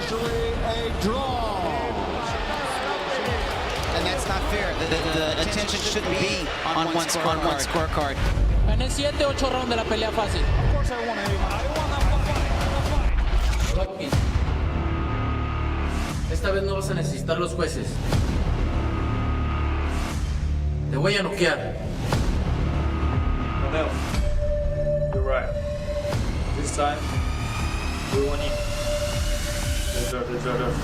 officially a draw. And that's not fair. The attention shouldn't be on one scorecard. Gané 7-8 rounds de la pelea fácil. Of course I won it. I won that fight. Esta vez no vas a necesitar los jueces. Te voy a noquear. Canelo, you're right. This time, we won it. Deserve.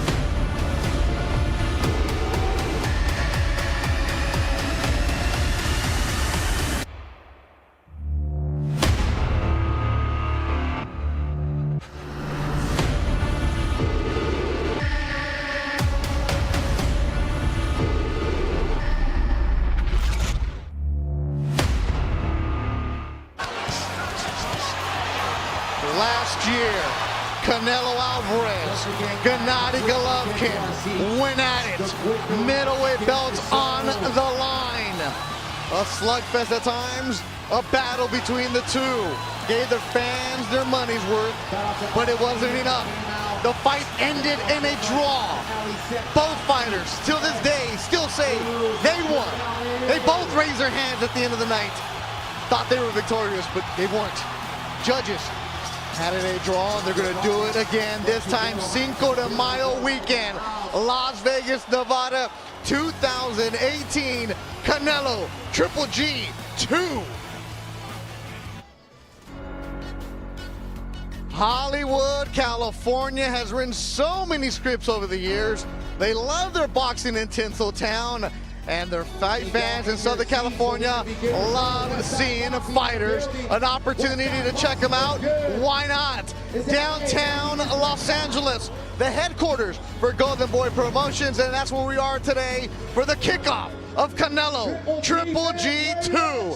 Last year, Canelo Alvarez, Gennady Golovkin went at it. Middleweight belts on the line. A slugfest at times, a battle between the two. Gave their fans their money's worth, but it wasn't enough. The fight ended in a draw. Both fighters, till this day, still say they won. They both raised their hands at the end of the night. Thought they were victorious, but they weren't. Judges had it a draw, and they're going to do it again. This time, Cinco de Mayo weekend, Las Vegas, Nevada, 2018. Canelo, Triple G 2. Hollywood, California has written so many scripts over the years. They love their boxing in Tinseltown. And their fight fans in Southern California love seeing fighters. An opportunity to check them out. Why not? Downtown Los Angeles, the headquarters for Golden Boy Promotions, and that's where we are today for the kickoff of Canelo Triple G2.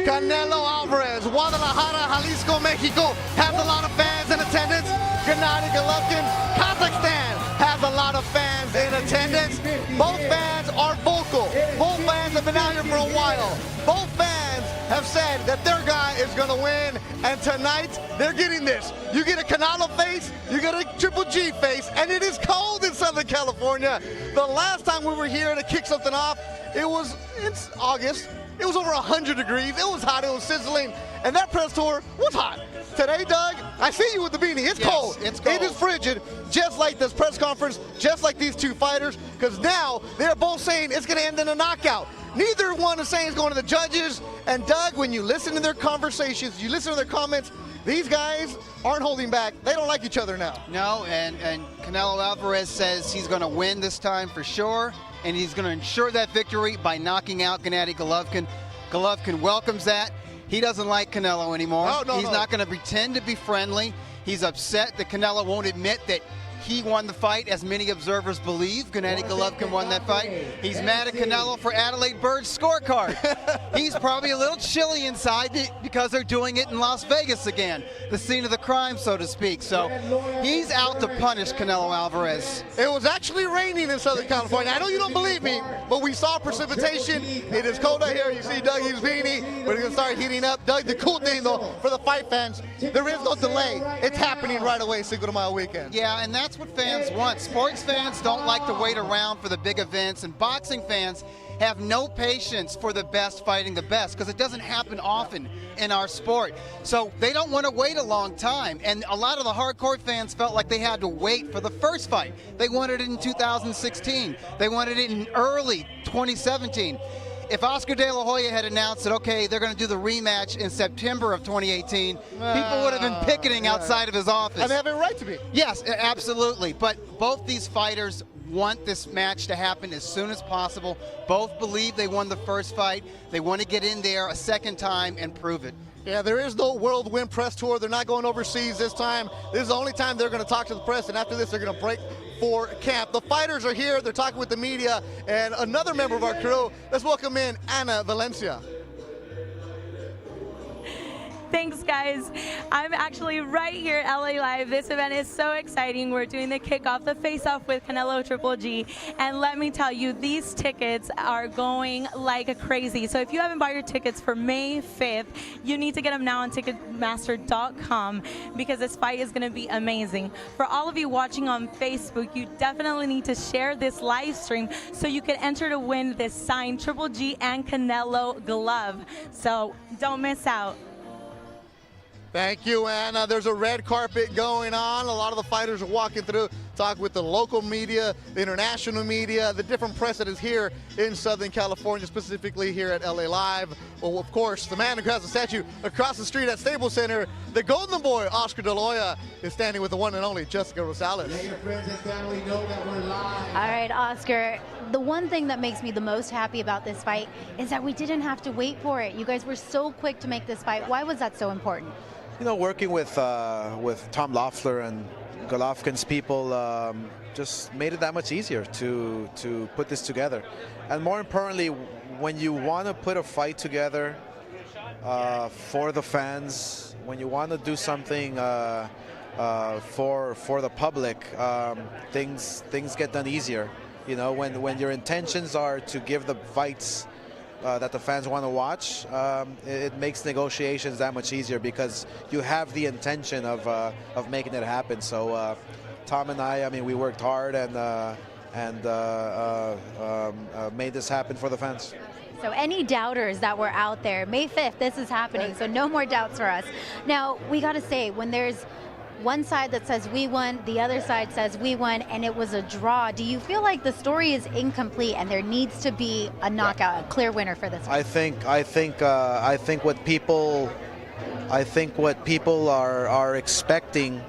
Canelo Alvarez, Guadalajara, Jalisco, Mexico has a lot of fans in attendance. Gennady Golovkin, Kazakhstan has a lot of fans in attendance. Both fans are vocal. Both fans have been out here for a while. Both fans have said that their guy is going to win, and tonight they're getting this. You get a Canelo face, you get a Triple G face, and it is cold in Southern California. The last time we were here to kick something off, it's August. It was over 100 degrees. It was hot. It was sizzling. And that press tour was hot. Today, Doug, I see you with the beanie. It's cold. It's cold. It is frigid, just like this press conference, just like these two fighters, because now they're both saying it's going to end in a knockout. Neither one is saying it's going to the judges. And Doug, when you listen to their conversations, you listen to their comments, these guys aren't holding back. They don't like each other now. No, and Canelo Alvarez says he's going to win this time for sure, and he's going to ensure that victory by knocking out Gennady Golovkin. Golovkin welcomes that. He doesn't like Canelo anymore. He's not going to pretend to be friendly. He's upset that Canelo won't admit that he won the fight, as many observers believe. Gennady Golovkin won that fight. He's mad at Canelo for Adelaide Bird's scorecard. He's probably a little chilly inside because they're doing it in Las Vegas again, the scene of the crime, so to speak. So he's out to punish Canelo Alvarez. It was actually raining in Southern California. I know you don't believe me, but we saw precipitation. It is cold out here. You see Dougie's beanie, but it's going to start heating up. Doug, the cool thing, though, for the fight fans, there is no delay. It's happening right away, Cinco de Mayo weekend. Yeah, and that's what fans want. Sports fans don't like to wait around for the big events, and boxing fans have no patience for the best fighting the best, because it doesn't happen often in our sport. So they don't want to wait a long time, and a lot of the hardcore fans felt like they had to wait for the first fight. They wanted it in 2016. They wanted it in early 2017. If Oscar De La Hoya had announced that, okay, they're going to do the rematch in September of 2018, people would have been picketing outside of his office. And they have a right to be. Yes, absolutely. But both these fighters want this match to happen as soon as possible. Both believe they won the first fight. They want to get in there a second time and prove it. Yeah, there is no whirlwind press tour. They're not going overseas this time. This is the only time they're going to talk to the press, and after this, they're going to break for camp. The fighters are here. They're talking with the media, and another member of our crew. Let's welcome in Ana Valencia. Thanks, guys. I'm actually right here at LA Live. This event is so exciting. We're doing the kickoff, the face-off with Canelo Triple G. And let me tell you, these tickets are going like crazy. So if you haven't bought your tickets for May 5th, you need to get them now on Ticketmaster.com because this fight is going to be amazing. For all of you watching on Facebook, you definitely need to share this live stream so you can enter to win this signed Triple G and Canelo glove. So don't miss out. Thank you, Anna. There's a red carpet going on. A lot of the fighters are walking through, talk with the local media, the international media, the different press that is here in Southern California, specifically here at LA Live. Well, of course, the man who has the statue across the street at Staples Center, the Golden Boy, Oscar De La Hoya, is standing with the one and only Jessica Rosales. All right, Oscar. The one thing that makes me the most happy about this fight is that we didn't have to wait for it. You guys were so quick to make this fight. Why was that so important? You know, working with Tom Loeffler and Golovkin's people just made it that much easier to put this together. And more importantly, when you want to put a fight together for the fans, when you want to do something for the public, things get done easier. You know, when your intentions are to give the fights that the fans want to watch, it makes negotiations that much easier because you have the intention of making it happen. So Tom and I mean, we worked hard and made this happen for the fans. So any doubters that were out there, May 5th, this is happening, so no more doubts for us. Now, we got to say, when there's one side that says we won, the other side says we won, and it was a draw. Do you feel like the story is incomplete and there needs to be a knockout, a clear winner for this one? I think what people are expecting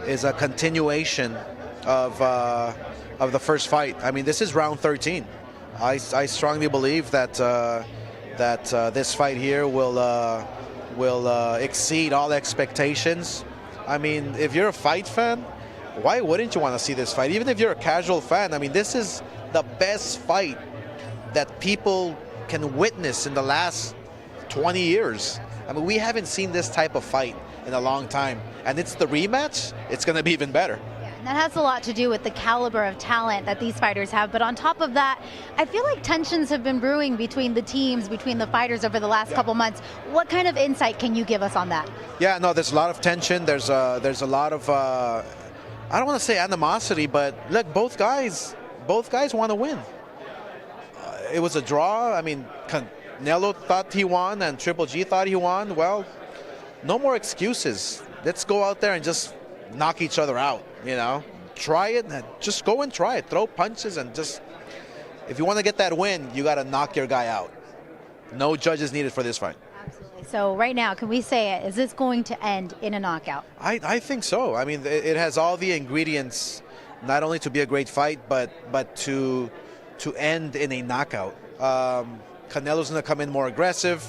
is a continuation of the first fight. I mean, this is round 13. I strongly believe that this fight here will exceed all expectations. I mean, if you're a fight fan, why wouldn't you want to see this fight? Even if you're a casual fan, I mean, this is the best fight that people can witness in the last 20 years. I mean, we haven't seen this type of fight in a long time. And it's the rematch, it's going to be even better. And that has a lot to do with the caliber of talent that these fighters have. But on top of that, I feel like tensions have been brewing between the teams, between the fighters over the last couple months. What kind of insight can you give us on that? Yeah, no, there's a lot of tension. There's a lot of, I don't want to say animosity, but look, both guys want to win. It was a draw. I mean, Canelo thought he won and Triple G thought he won. Well, no more excuses. Let's go out there and just knock each other out, you know. Try it, just go and try it. Throw punches and just, if you want to get that win, you got to knock your guy out. No judges needed for this fight. Absolutely. So right now, can we say it? Is this going to end in a knockout? I think so. I mean, it has all the ingredients, not only to be a great fight, but to end in a knockout. Canelo's going to come in more aggressive.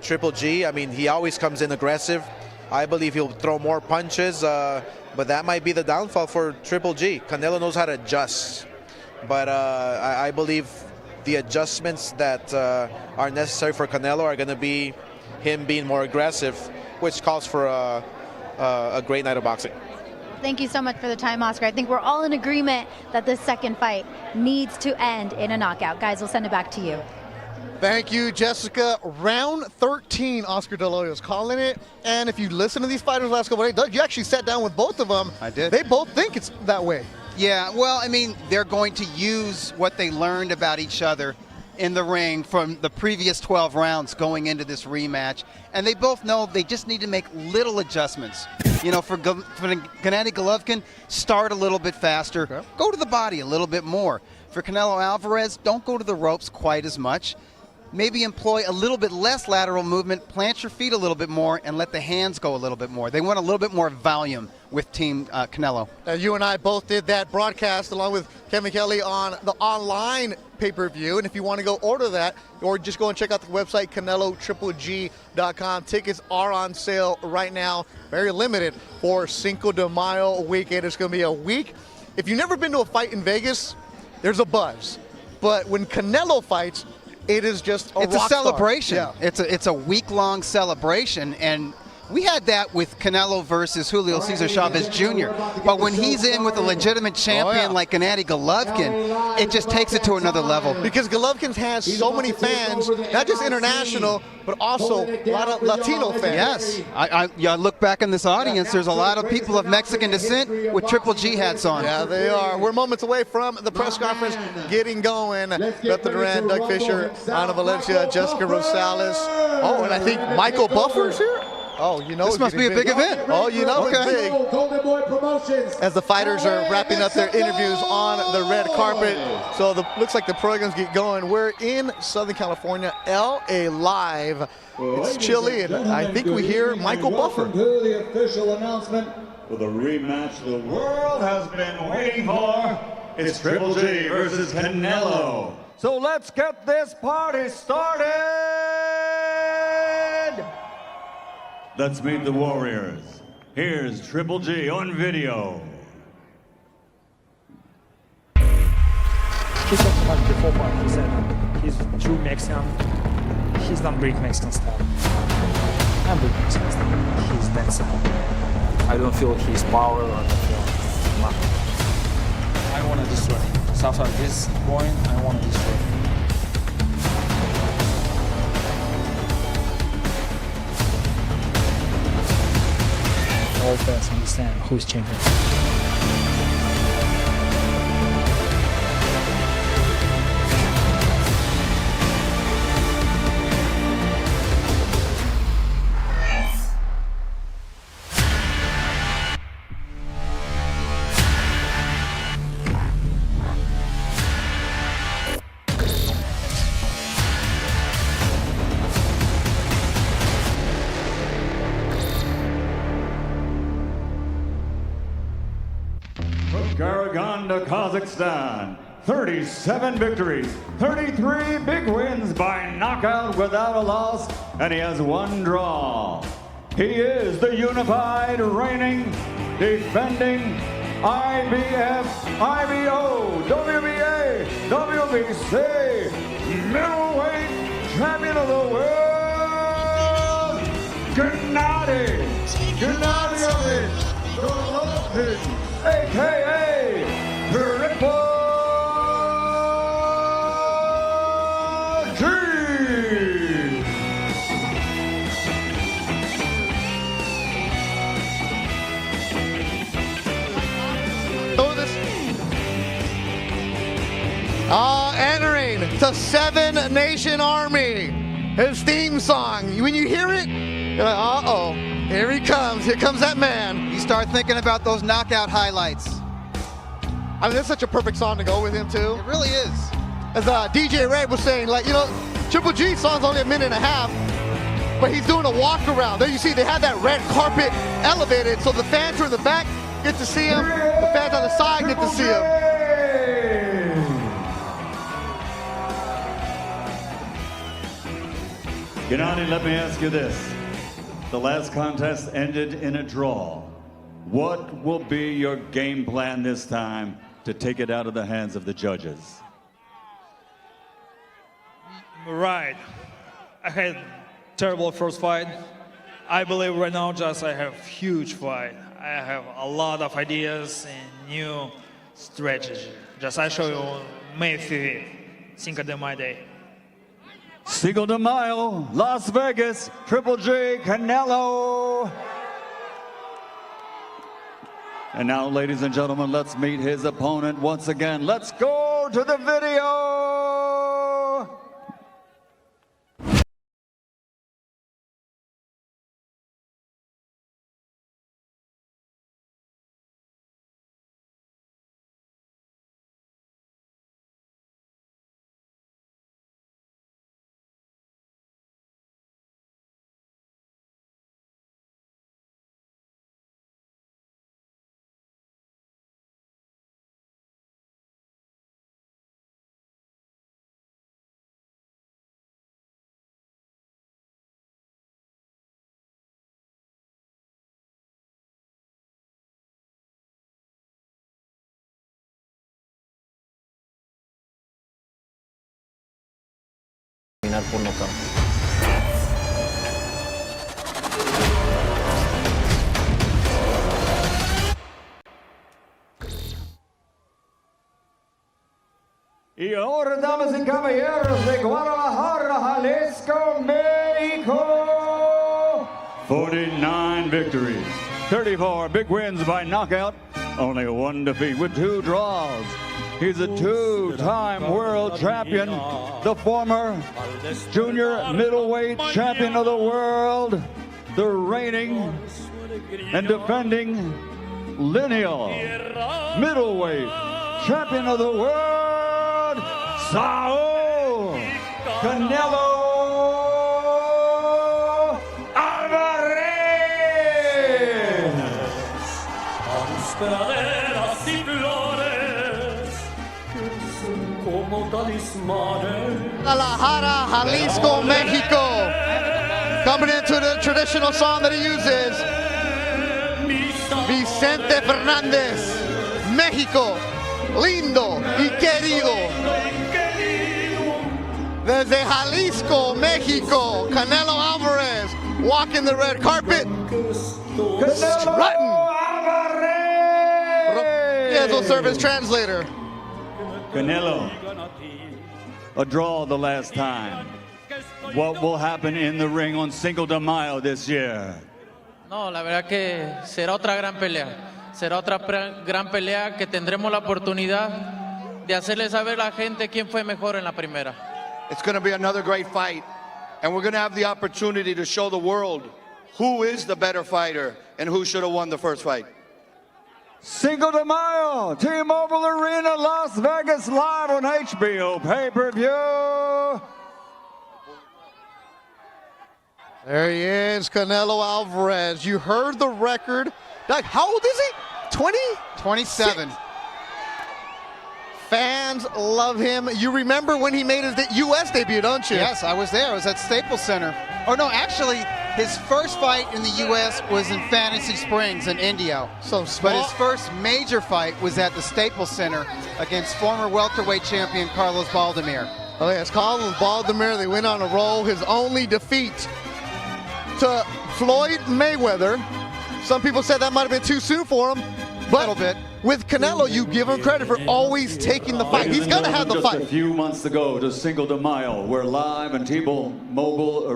Triple G, I mean, he always comes in aggressive. I believe he'll throw more punches, but that might be the downfall for Triple G. Canelo knows how to adjust, but I believe the adjustments that are necessary for Canelo are going to be him being more aggressive, which calls for a great night of boxing. Thank you so much for the time, Oscar. I think we're all in agreement that this second fight needs to end in a knockout. Guys, we'll send it back to you. Thank you, Jessica. Round 13, Oscar De La Hoya is calling it. And if you listen to these fighters last couple of days, Doug, you actually sat down with both of them. I did. They both think it's that way. Yeah, well, I mean, they're going to use what they learned about each other in the ring from the previous 12 rounds going into this rematch. And they both know they just need to make little adjustments. You know, for Gennady Golovkin, start a little bit faster. Okay. Go to the body a little bit more. For Canelo Alvarez, don't go to the ropes quite as much. Maybe employ a little bit less lateral movement, plant your feet a little bit more, and let the hands go a little bit more. They want a little bit more volume with Team Canelo. You and I both did that broadcast along with Kevin Kelly on the online pay-per-view. And if you want to go order that, or just go and check out the website, CaneloTripleG.com. Tickets are on sale right now, very limited for Cinco de Mayo weekend. It's going to be a week. If you've never been to a fight in Vegas, there's a buzz. But when Canelo fights, it is just It's a rock star. celebration. Yeah. It's a week-long celebration, and we had that with Canelo versus Julio Cesar Chavez Jr. But when he's in with a legitimate champion like Gennady Golovkin, it just takes it to another level. Because Golovkin has so many fans, not just international, but also a lot of Latino fans. Yes, I look back in this audience, there's a lot of people of Mexican descent with Triple G hats on. Yeah, they are. We're moments away from the press conference getting going. Beth Duran, Doug Fisher, Ana Valencia, Jessica Rosales. Oh, and I think Michael Buffer's here. Oh, you know this must be a big event. Oh, you know it's big. As the fighters are wrapping up their interviews on the red carpet. So looks like the programs get going. We're in Southern California, LA Live. It's chilly, and I think we hear Michael Buffer. To the official announcement for the rematch the world has been waiting for. It's Triple G versus Canelo. So let's get this party started. Let's meet the Warriors. Here's Triple G on video. He talked about before fight. He said he's true Mexican. He's not Greek Mexican style. I'm Greek Mexican style. He's that style. I don't feel his power or I don't feel nothing. I want to destroy him. So after this point, I want to destroy him. All fans understand who's champion. Karaganda, Kazakhstan. 37 victories, 33 big wins by knockout without a loss, and he has one draw. He is the unified, reigning, defending IBF, IBO, WBA, WBC, middleweight champion of the world, Gennady Golovkin, a.k.a. Triple G. Entering the Seven Nation Army, his theme song. When you hear it, you're like, uh-oh, here he comes. Here comes that man. You start thinking about those knockout highlights. I mean, that's such a perfect song to go with him, too. It really is. As DJ Ray was saying, like, you know, Triple G song's only a minute and a half, but he's doing a walk around. There you see they had that red carpet elevated, so the fans who are in the back get to see him, the fans on the side get to see him. Gennady, let me ask you this. The last contest ended in a draw. What will be your game plan this time to take it out of the hands of the judges? Right. I had terrible first fight. I believe right now just I have huge fight. I have a lot of ideas and new strategy. Just I show you May 5th, Cinco de Mayo. Cinco de Mayo, Las Vegas, Triple G, Canelo. And now, ladies and gentlemen, let's meet his opponent once again. Let's go to the video. terminar por nocaut. Y ahora, damas y caballeros, de Guadalajara, Jalisco, México. 49 victories, 34 big wins by knockout, only one defeat with 2 draws. He's a 2-time world champion, the former junior middleweight champion of the world, the reigning and defending lineal middleweight champion of the world, Saul Canelo Alvarez. Guadalajara, Jalisco, Mexico. Coming into the traditional song that he uses. Vicente Fernandez, México, lindo y querido. Desde Jalisco, Mexico, Canelo Alvarez walking the red carpet. Strutting. Yes, will serve as translator. Canelo, a draw the last time. What will happen in the ring on Cinco de Mayo this year? No, la verdad que será otra gran pelea. Será otra gran pelea que tendremos la oportunidad de hacerle saber a la gente quién fue mejor en la primera. It's going to be another great fight, and we're going to have the opportunity to show the world who is the better fighter and who should have won the first fight. Cinco de Mayo, T-Mobile Arena, Las Vegas, live on HBO pay-per-view. There he is, Canelo Alvarez. You heard the record. Doug, how old is he? 20? 27. Fans love him. You remember when he made his U.S. debut, don't you? Yes, I was there. I was at Staples Center. Oh, no, actually, his first fight in the U.S. was in Fantasy Springs in Indio. But his first major fight was at the Staples Center against former welterweight champion Carlos Baldemir. Oh, yes, Carlos Baldemir. They went on a roll. His only defeat to Floyd Mayweather. Some people said that might have been too soon for him. But a little bit. With Canelo, you give him credit for always taking the fight. He's going to have the fight. Just a few months ago to Cinco de Mayo. We're live in T-Mobile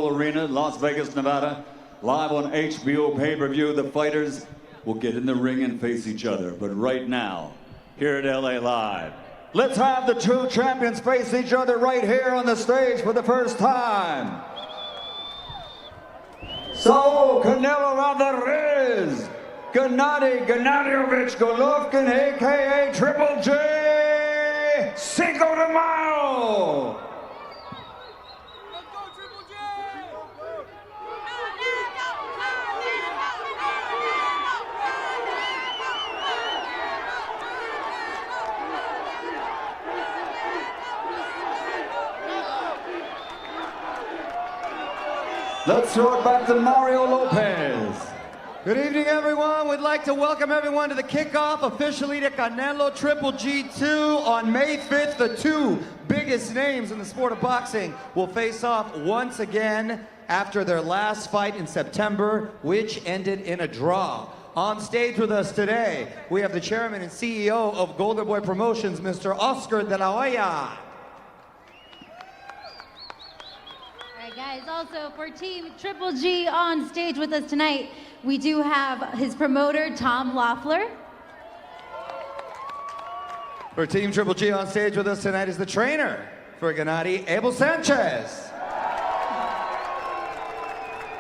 Arena, Las Vegas, Nevada. Live on HBO pay-per-view. The fighters will get in the ring and face each other. But right now, here at LA Live, let's have the 2 champions face each other right here on the stage for the first time. So, Canelo Alvarez, Gennady Gennadyevich Golovkin, a.k.a. Triple J, Cinco de Mayo. Let's throw it back to Mario Lopez. Good evening, everyone. We'd like to welcome everyone to the kickoff officially to Canelo Triple G2 on May 5th. The 2 biggest names in the sport of boxing will face off once again after their last fight in September, which ended in a draw. On stage with us today, we have the chairman and CEO of Golden Boy Promotions, Mr. Oscar De La Hoya. Guys, also for Team Triple G on stage with us tonight, we do have his promoter, Tom Loeffler. For Team Triple G on stage with us tonight is the trainer for Gennady, Abel Sanchez.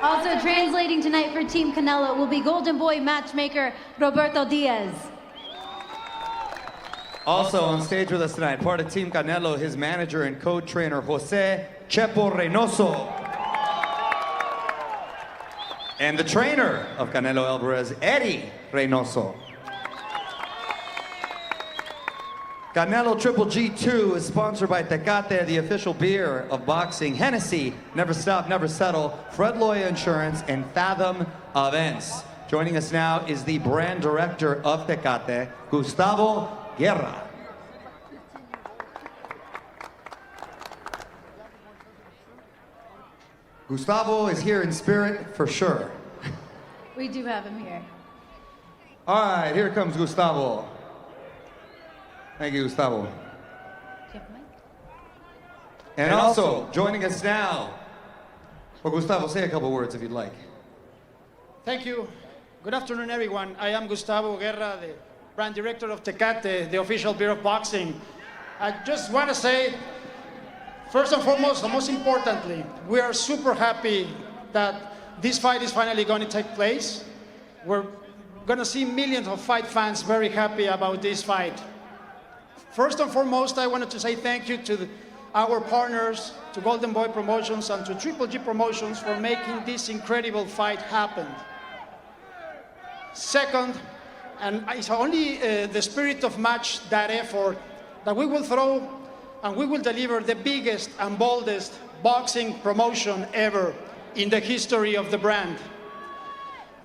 Also translating tonight for Team Canelo will be Golden Boy matchmaker, Roberto Diaz. Also on stage with us tonight, part of Team Canelo, his manager and co-trainer, Jose Chepo Reynoso. And the trainer of Canelo Alvarez, Eddie Reynoso. Canelo Triple G2 is sponsored by Tecate, the official beer of boxing, Hennessy, Never Stop, Never Settle, Fred Loya Insurance, and Fathom Events. Joining us now is the brand director of Tecate, Gustavo Guerra. Gustavo is here in spirit for sure. We do have him here. All right, here comes Gustavo. Thank you, Gustavo. Do you have a mic? And also, joining us now. Well, Gustavo, say a couple words if you'd like. Thank you. Good afternoon, everyone. I am Gustavo Guerra, the brand director of Tecate, the official beer of boxing. I just want to say, first and foremost, and most importantly, we are super happy that this fight is finally going to take place. We're going to see millions of fight fans very happy about this fight. First and foremost, I wanted to say thank you to our partners, to Golden Boy Promotions and to Triple G Promotions for making this incredible fight happen. Second, and it's only the spirit of match, that effort, that we will throw and we will deliver the biggest and boldest boxing promotion ever in the history of the brand.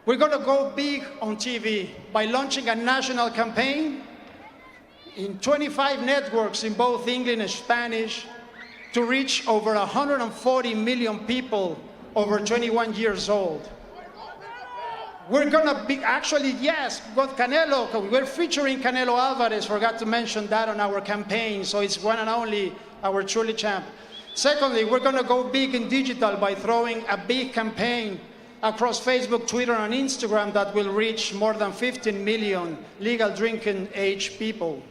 We're going to go big on TV by launching a national campaign in 25 networks in both English and Spanish to reach over 140 million people over 21 years old. We're gonna be, actually, yes, got Canelo, we're featuring Canelo Alvarez, forgot to mention that on our campaign, so it's one and only our truly champ. Secondly, we're gonna go big in digital by throwing a big campaign across Facebook, Twitter, and Instagram that will reach more than 15 million legal drinking age people.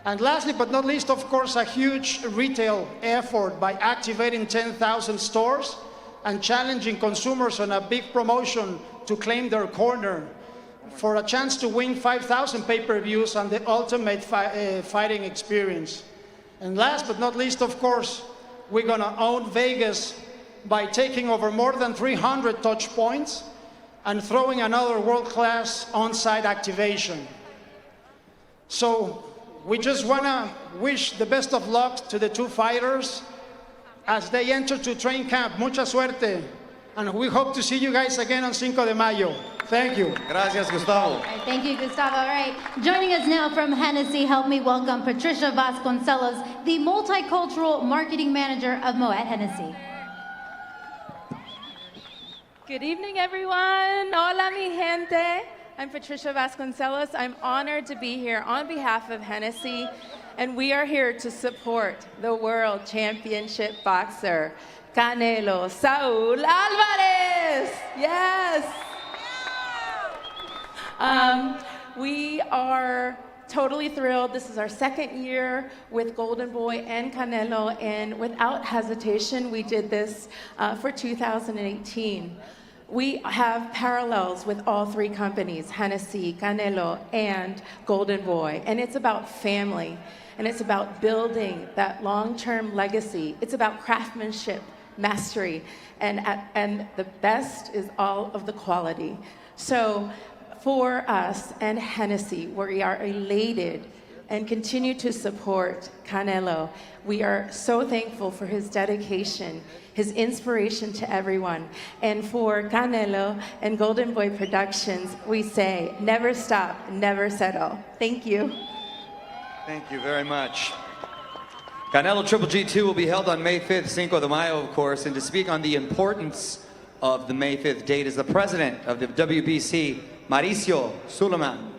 And lastly, but not least, of course, a huge retail effort by activating 10,000 stores and challenging consumers on a big promotion to claim their corner for a chance to win 5,000 pay-per-views and the ultimate fighting experience. And last but not least, of course, we're gonna own Vegas by taking over more than 300 touch points and throwing another world-class on-site activation. So we just wanna wish the best of luck to the two fighters as they enter to train camp. Mucha suerte. And we hope to see you guys again on 5 de Mayo. Thank you. Gracias, Gustavo. All right, thank you, Gustavo. All right, joining us now from Hennessy, help me welcome Patricia Vasconcelos, the Multicultural Marketing Manager of Moet Hennessy. Good evening, everyone. Hola, mi gente. I'm Patricia Vasconcelos. I'm honored to be here on behalf of Hennessy, and we are here to support the World Championship boxer, Canelo Saul Alvarez. Yes. We are totally thrilled. This is our second year with Golden Boy and Canelo, and without hesitation, we did this for 2018. We have parallels with all three companies, Hennessy, Canelo, and Golden Boy, and it's about family, and it's about building that long-term legacy. It's about craftsmanship, mastery, and the best is all of the quality. So for us and Hennessy, we are elated and continue to support Canelo. We are so thankful for his dedication, his inspiration to everyone. And for Canelo and Golden Boy Productions, we say, never stop, never settle. Thank you. Thank you very much. Canelo Triple G2 will be held on May 5th, 5 de Mayo, of course, and to speak on the importance of the May 5th date is the president of the WBC, Mauricio Suleiman.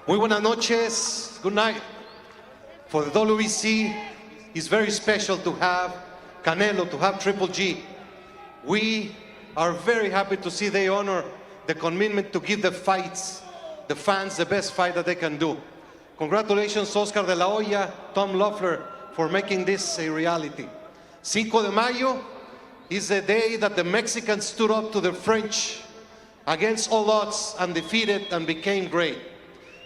Muy buenas noches, good night. For the WBC, it's very special to have Canelo, to have Triple G. We are very happy to see they honor the commitment to give the fights, the fans, the best fight that they can do. Congratulations, Oscar de la Hoya, Tom Loeffler, for making this a reality. 5 de Mayo is the day that the Mexicans stood up to the French against all odds and defeated and became great.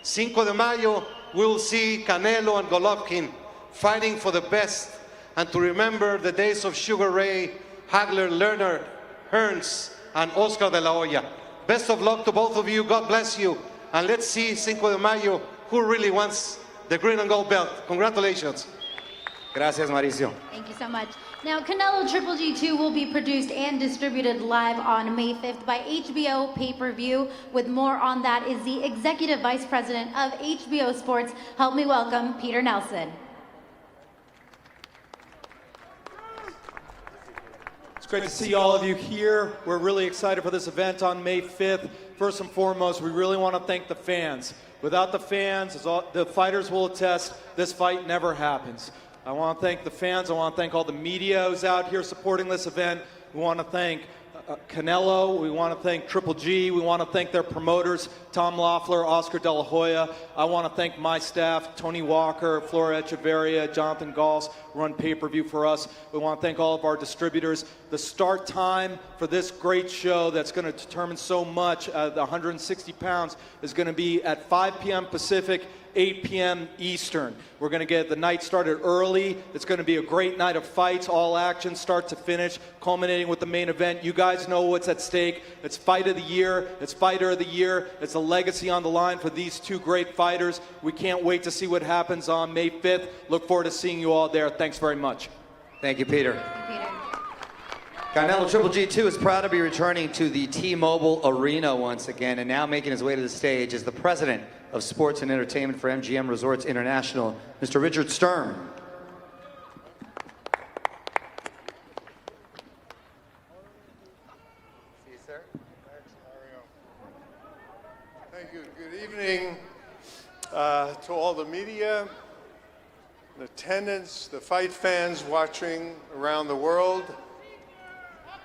5 de Mayo, we'll see Canelo and Golovkin fighting for the best and to remember the days of Sugar Ray, Hagler, Lerner, Hearns, and Oscar de la Hoya. Best of luck to both of you. God bless you. And let's see 5 de Mayo who really wants the green and gold belt. Congratulations. Gracias, Mauricio. Thank you so much. Now, Canelo Triple G2 will be produced and distributed live on May 5th by HBO Pay-Per-View. With more on that is the Executive Vice President of HBO Sports. Help me welcome Peter Nelson. great to see all of you here. We're really excited for this event on May 5th. First and foremost, we really want to thank the fans. Without the fans, as the fighters will attest, this fight never happens. I want to thank the fans. I want to thank all the media who's out here supporting this event. We want to thank Canelo. We want to thank Triple G. We want to thank their promoters, Tom Loeffler, Oscar De La Hoya. I want to thank my staff, Tony Walker, Flora Echeverria, Jonathan Gauls, who run pay-per-view for us. We want to thank all of our distributors. The start time for this great show that's going to determine so much, the 160 pounds, is going to be at 5 p.m. Pacific, 8 p.m. Eastern. We're going to get the night started early. It's going to be a great night of fights, all action, start to finish, culminating with the main event. You guys know what's at stake. It's fight of the year. It's fighter of the year. It's a legacy on the line for these two great fighters. We can't wait to see what happens on May 5th. Look forward to seeing you all there. Thanks very much. Thank you, Peter. Canelo Triple G2 is proud to be returning to the T-Mobile Arena once again, and now making his way to the stage is the president of Sports and Entertainment for MGM Resorts International, Mr. Richard Sturm. Thank you. Good evening to all the media, the attendants, the fight fans watching around the world.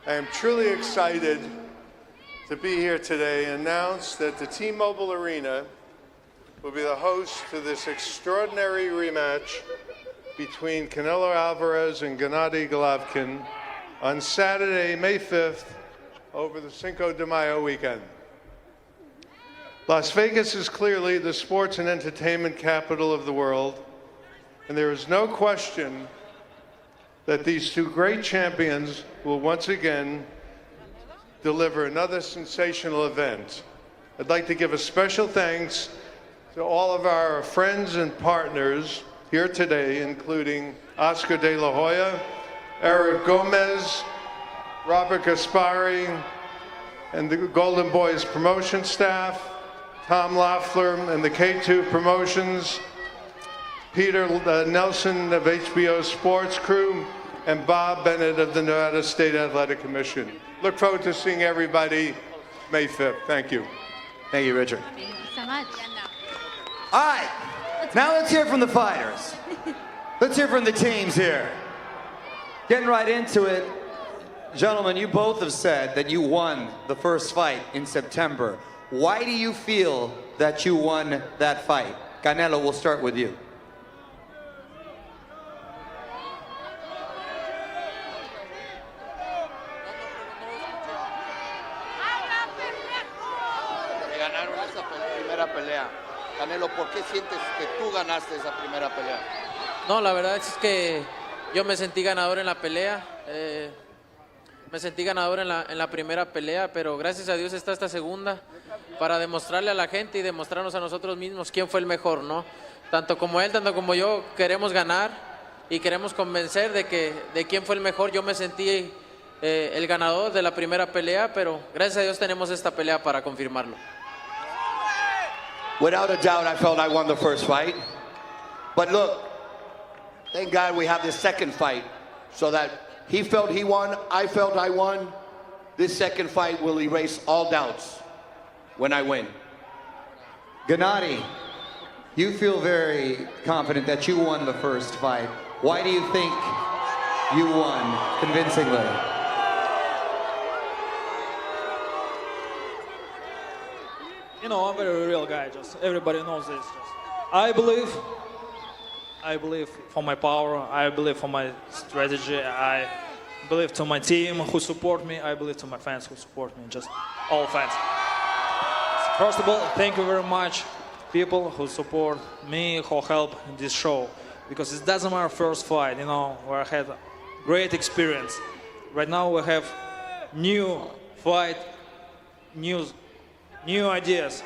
I am truly excited to be here today and announce that the T-Mobile Arena will be the host to this extraordinary rematch between Canelo Alvarez and Gennady Golovkin on Saturday, May 5th, over the Cinco de Mayo weekend. Las Vegas is clearly the sports and entertainment capital of the world, and there is no question that these two great champions will once again deliver another sensational event. I'd like to give a special thanks to all of our friends and partners here today, including Oscar De La Hoya, Eric Gomez, Robert Gaspari, and the Golden Boys promotion staff, Tom Loeffler and the K2 Promotions, Peter Nelson of HBO Sports Crew, and Bob Bennett of the Nevada State Athletic Commission. Look forward to seeing everybody May 5th. Thank you. Thank you, Richard. Thank you so much. All right, now let's hear from the fighters. Let's hear from the teams here. Getting right into it, gentlemen, you both have said that you won the first fight in September. Why do you feel that you won that fight? Canelo, we'll start with you. Ganaron esa primera pelea. Canelo, ¿por qué sientes que tú ganaste esa primera pelea? No, la verdad es que yo me sentí ganador en la pelea. Me sentí ganador en la primera pelea, pero gracias a Dios está esta segunda para demostrarle a la gente y demostrarnos a nosotros mismos quién fue el mejor, ¿no? Tanto como él, tanto como yo queremos ganar y queremos convencer de quién fue el mejor. Yo me sentí el ganador de la primera pelea, pero gracias a Dios tenemos esta pelea para confirmarlo. Without a doubt, I felt I won the first fight. But look, thank God we have this second fight so that he felt he won, I felt I won. This second fight will erase all doubts when I win. Gennady, you feel very confident that you won the first fight. Why do you think you won convincingly? You know, I'm a very real guy. Just everybody knows this. I believe for my power. I believe for my strategy. I believe to my team who support me. I believe to my fans who support me. Just all fans. First of all, thank you very much, people who support me, who help in this show, because it doesn't matter first fight. You know, where I had great experience. Right now we have new fight, new ideas.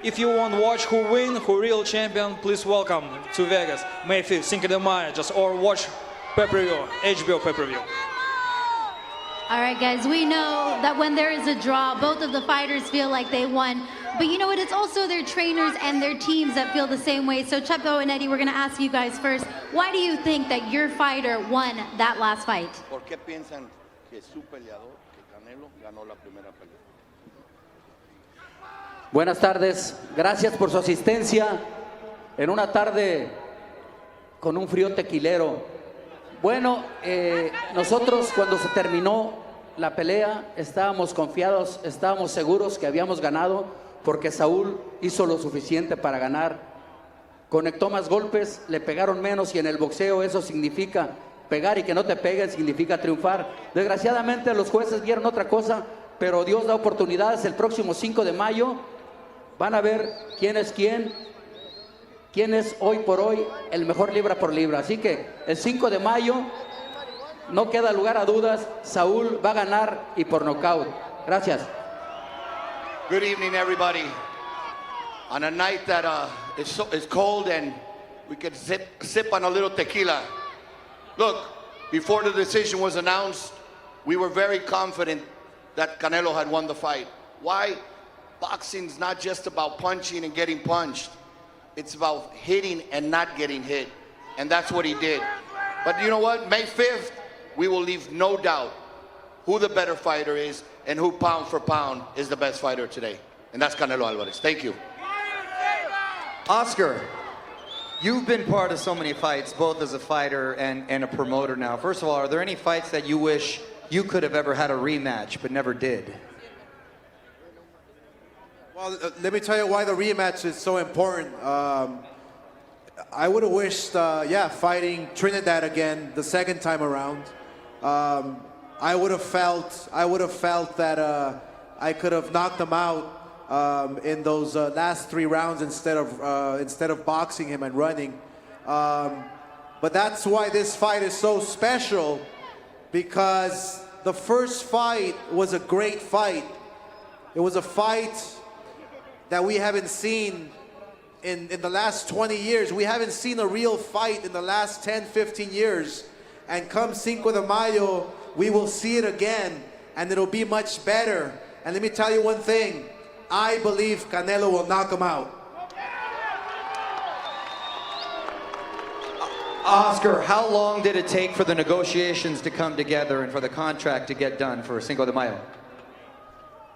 If you want to watch who win, who real champion, please welcome to Vegas, May 5th, Cinco de Mayo, or watch pay-per-view, HBO pay-per-view. All right, guys, we know that when there is a draw, both of the fighters feel like they won. But you know what? It's also their trainers and their teams that feel the same way. So Chepo and Eddie, we're going to ask you guys first. Why do you think that your fighter won that last fight? ¿Por qué piensan que su peleador, que Canelo, ganó la primera pelea. Buenas tardes, gracias por su asistencia en una tarde con un frío tequilero. Bueno, nosotros cuando se terminó la pelea estábamos confiados, estábamos seguros que habíamos ganado porque Saúl hizo lo suficiente para ganar. Conectó más golpes, le pegaron menos y en el boxeo eso significa pegar y que no te peguen significa triunfar. Desgraciadamente los jueces vieron otra cosa, pero Dios da oportunidades. El próximo 5 de mayo van a ver quién es quién es hoy por hoy el mejor libra por libra. Así que el 5 de mayo, no queda lugar a dudas, Saúl va a ganar y por nocaut. Gracias. Good evening, everybody. On a night that is cold and we could sip on a little tequila. Look, before the decision was announced, we were very confident that Canelo had won the fight. Why? Boxing's not just about punching and getting punched. It's about hitting and not getting hit. And that's what he did. But you know what? May 5th, we will leave no doubt who the better fighter is and who pound for pound is the best fighter today. And that's Canelo Alvarez. Thank you. Oscar, you've been part of so many fights, both as a fighter and a promoter now. First of all, are there any fights that you wish you could have ever had a rematch but never did? Well, let me tell you why the rematch is so important. I would have wished, fighting Trinidad again the second time around. I would have felt that I could have knocked him out in those last 3 rounds instead of boxing him and running. But that's why this fight is so special, because the first fight was a great fight. It was a fight that we haven't seen in the last 20 years. We haven't seen a real fight in the last 10, 15 years. And come 5 de Mayo, we will see it again, and it'll be much better. And let me tell you one thing, I believe Canelo will knock him out. Oscar, how long did it take for the negotiations to come together and for the contract to get done for 5 de Mayo?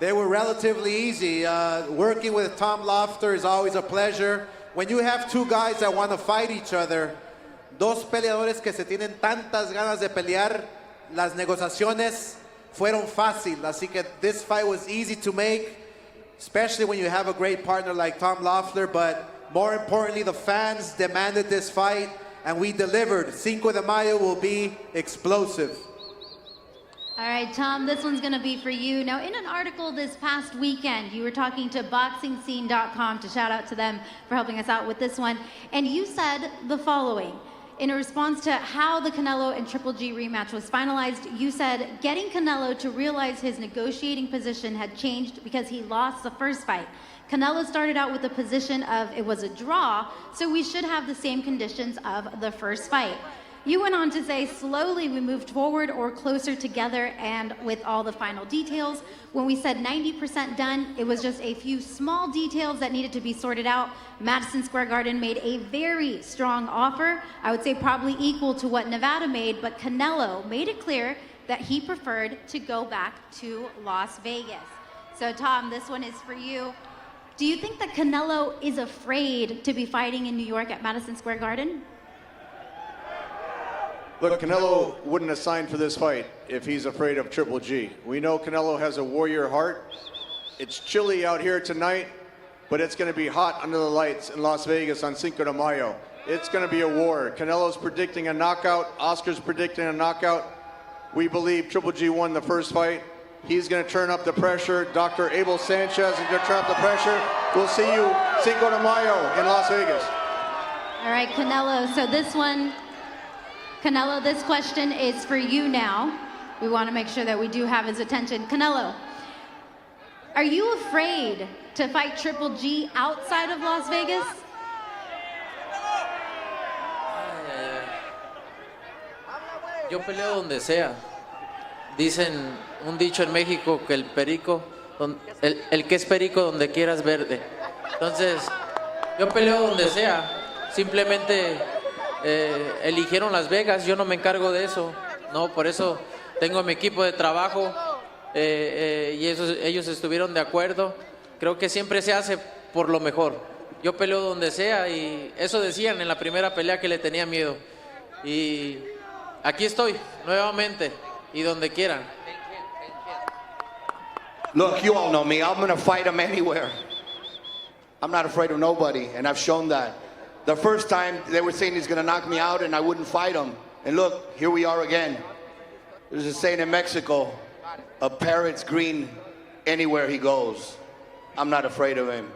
They were relatively easy. Working with Tom Lofter is always a pleasure. When you have 2 guys that want to fight each other, dos peleadores que se tienen tantas ganas de pelear, las negociaciones fueron fácil. Así que this fight was easy to make, especially when you have a great partner like Tom Lofter. But more importantly, the fans demanded this fight, and we delivered. 5 de Mayo will be explosive. All right, Tom, this one's going to be for you. Now, in an article this past weekend, you were talking to BoxingScene.com, to shout out to them for helping us out with this one, and you said the following. In a response to how the Canelo and Triple G rematch was finalized, you said, getting Canelo to realize his negotiating position had changed because he lost the first fight. Canelo started out with the position of it was a draw, so we should have the same conditions of the first fight. You went on to say, slowly we moved forward or closer together and with all the final details. When we said 90% done, it was just a few small details that needed to be sorted out. Madison Square Garden made a very strong offer. I would say probably equal to what Nevada made, but Canelo made it clear that he preferred to go back to Las Vegas. So Tom, this one is for you. Do you think that Canelo is afraid to be fighting in New York at Madison Square Garden? Look, Canelo wouldn't have signed for this fight if he's afraid of Triple G. We know Canelo has a warrior heart. It's chilly out here tonight, but it's going to be hot under the lights in Las Vegas on 5 de Mayo. It's going to be a war. Canelo's predicting a knockout. Oscar's predicting a knockout. We believe Triple G won the first fight. He's going to turn up the pressure. Dr. Abel Sanchez is going to turn up the pressure. We'll see you 5 de Mayo in Las Vegas. All right, Canelo, so this one, Canelo, this question is for you now. We want to make sure that we do have his attention. Canelo, are you afraid to fight Triple G outside of Las Vegas? Yo peleo donde sea. Dicen un dicho en México que el perico, el que es perico donde quieras verde. Entonces, yo peleo donde sea. Simplemente eligieron Las Vegas, yo no me encargo de eso. No, por eso tengo mi equipo de trabajo y ellos estuvieron de acuerdo. Creo que siempre se hace por lo mejor. Yo peleo donde sea y eso decían en la primera pelea que le tenía miedo. Y aquí estoy nuevamente y donde quieran. Look, you all know me. I'm going to fight him anywhere. I'm not afraid of nobody, and I've shown that. The first time they were saying he's going to knock me out and I wouldn't fight him. And look, here we are again. There's a saying in Mexico, a parrot's green anywhere he goes. I'm not afraid of him.